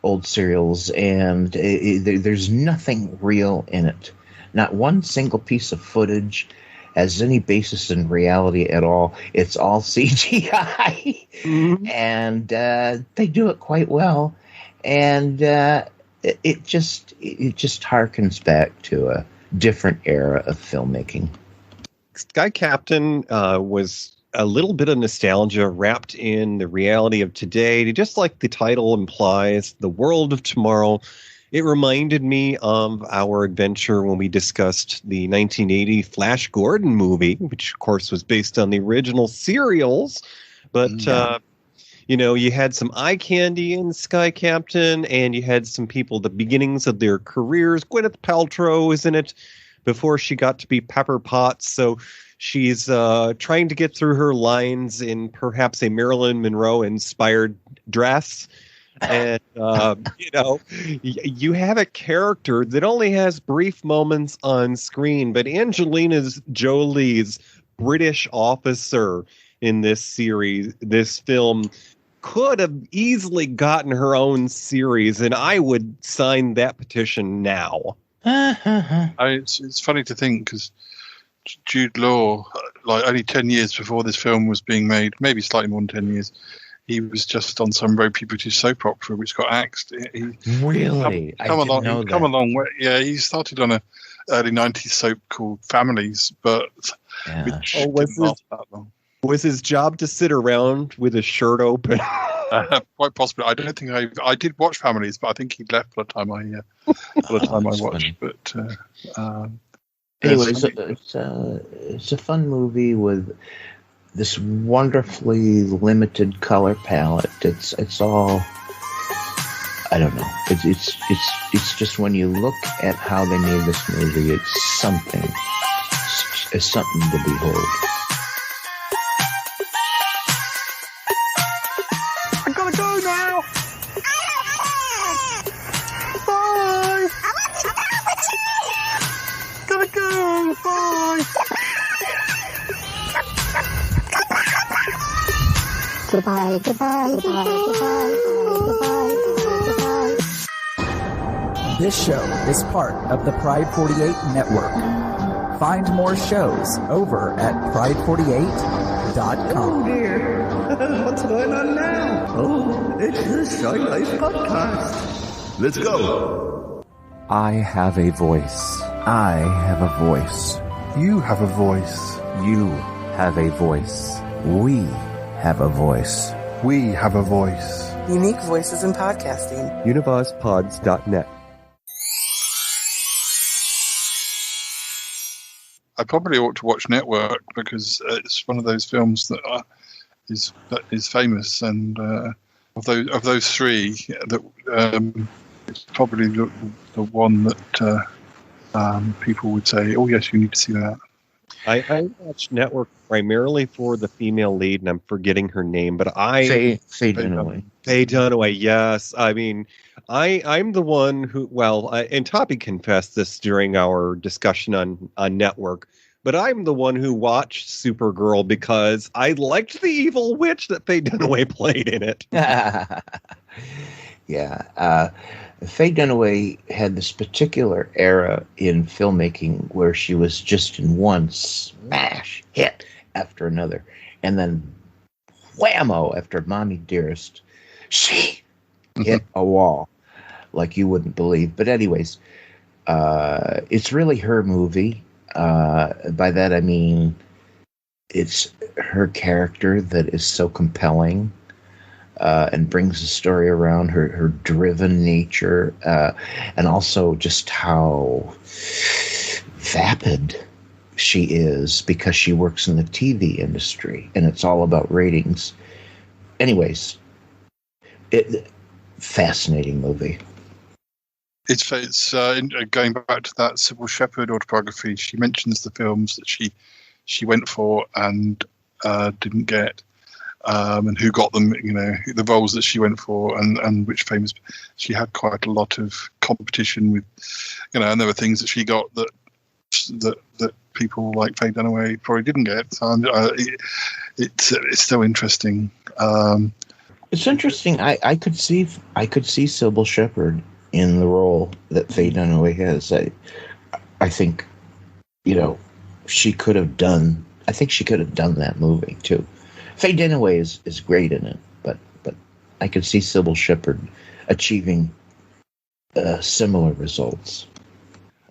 old serials, and there's nothing real in it. Not one single piece of footage has any basis in reality at all. It's all CGI, and they do it quite well. And it just harkens back to a different era of filmmaking. Sky Captain was a little bit of nostalgia wrapped in the reality of today. Just like the title implies, the world of tomorrow. It reminded me of our adventure when we discussed the 1980 Flash Gordon movie, which, of course, was based on the original serials. But, you had some eye candy in Sky Captain, and you had some people at the beginnings of their careers. Gwyneth Paltrow is in it before she got to be Pepper Potts. So she's trying to get through her lines in perhaps a Marilyn Monroe-inspired dress. And, you have a character that only has brief moments on screen, but Angelina Jolie's British officer in this film, could have easily gotten her own series, and I would sign that petition now. It's funny to think, because Jude Law, like only 10 years before this film was being made, maybe slightly more than 10 years, he was just on some ropey British soap opera which got axed. Really? Come a long way. Yeah, he started on a early 90s soap called Families, but which didn't last that long. Was his job to sit around with his shirt open? Quite possibly. I don't think I did watch Families, but I think he left by the time I watched. Funny. But Anyways, it's a fun movie with this wonderfully limited color palette. It's all, I don't know. It's just when you look at how they made this movie, it's something. It's something to behold. I gotta go now. Bye. Gotta go. Bye. Goodbye, goodbye, goodbye, goodbye, goodbye, goodbye. This show is part of the Pride 48 network. Find more shows over at pride48.com. Oh dear. What's going on now? Oh, it's the Shy Life podcast. Let's go. I have a voice. I have a voice. You have a voice. You have a voice. We have a voice. We have a voice. Unique voices in podcasting. UnivazPods.net. I probably ought to watch Network because it's one of those films that is famous, and of those three, that it's probably the one that people would say, "Oh yes, you need to see that." I watch Network primarily for the female lead, and I'm forgetting her name, but Faye Dunaway. Faye Dunaway, yes. I mean, I'm the one who, and Toppy confessed this during our discussion on Network, but I'm the one who watched Supergirl because I liked the evil witch that Faye Dunaway played in it. Yeah. Faye Dunaway had this particular era in filmmaking where she was just in one smash hit after another. And then whammo, after Mommy Dearest, she hit a wall like you wouldn't believe. But anyways, it's really her movie. By that I mean it's her character that is so compelling. And brings the story around her driven nature, and also just how vapid she is because she works in the TV industry, and it's all about ratings. Anyways, fascinating movie. It's going back to that Sybil Shepherd autobiography. She mentions the films that she went for and didn't get. And who got them, the roles that she went for, and which famous. She had quite a lot of competition with, and there were things that she got that people like Faye Dunaway probably didn't get. So it's so interesting. It's interesting. I could see Sybil Shepherd in the role that Faye Dunaway has. I think, she could have done. I think she could have done that movie too. Faye Dunaway is great in it, but I could see Sybil Shepherd achieving similar results.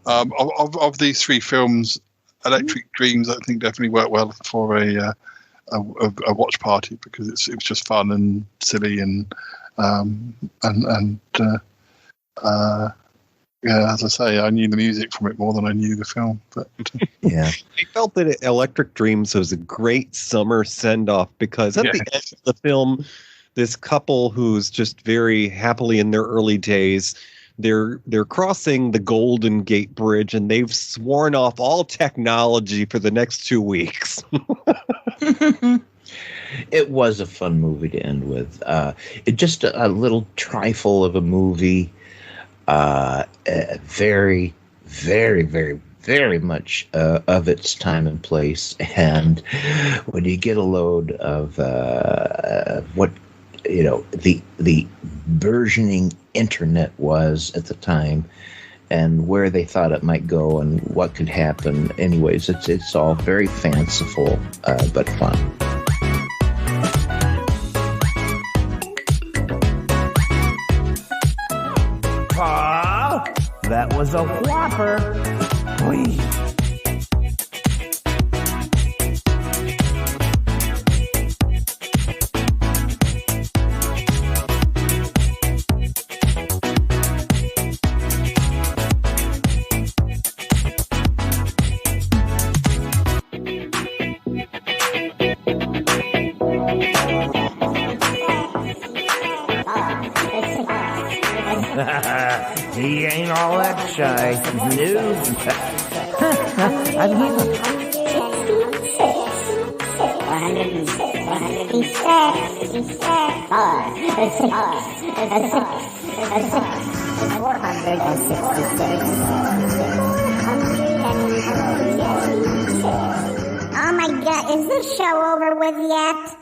Of these three films, Electric Dreams, I think definitely worked well for a watch party because it was just fun and silly and as I say, I knew the music from it more than I knew the film. But yeah, I felt that Electric Dreams was a great summer send-off because at the end of the film, this couple who's just very happily in their early days, they're crossing the Golden Gate Bridge and they've sworn off all technology for the next 2 weeks. It was a fun movie to end with. It just a little trifle of a movie. Very, very, very, very much of its time and place. And when you get a load of what the burgeoning internet was at the time, and where they thought it might go, and what could happen. Anyways, it's all very fanciful, but fun. That was a whopper. Whee. shy noob. I love it. 466. Oh my God, is this show over with yet?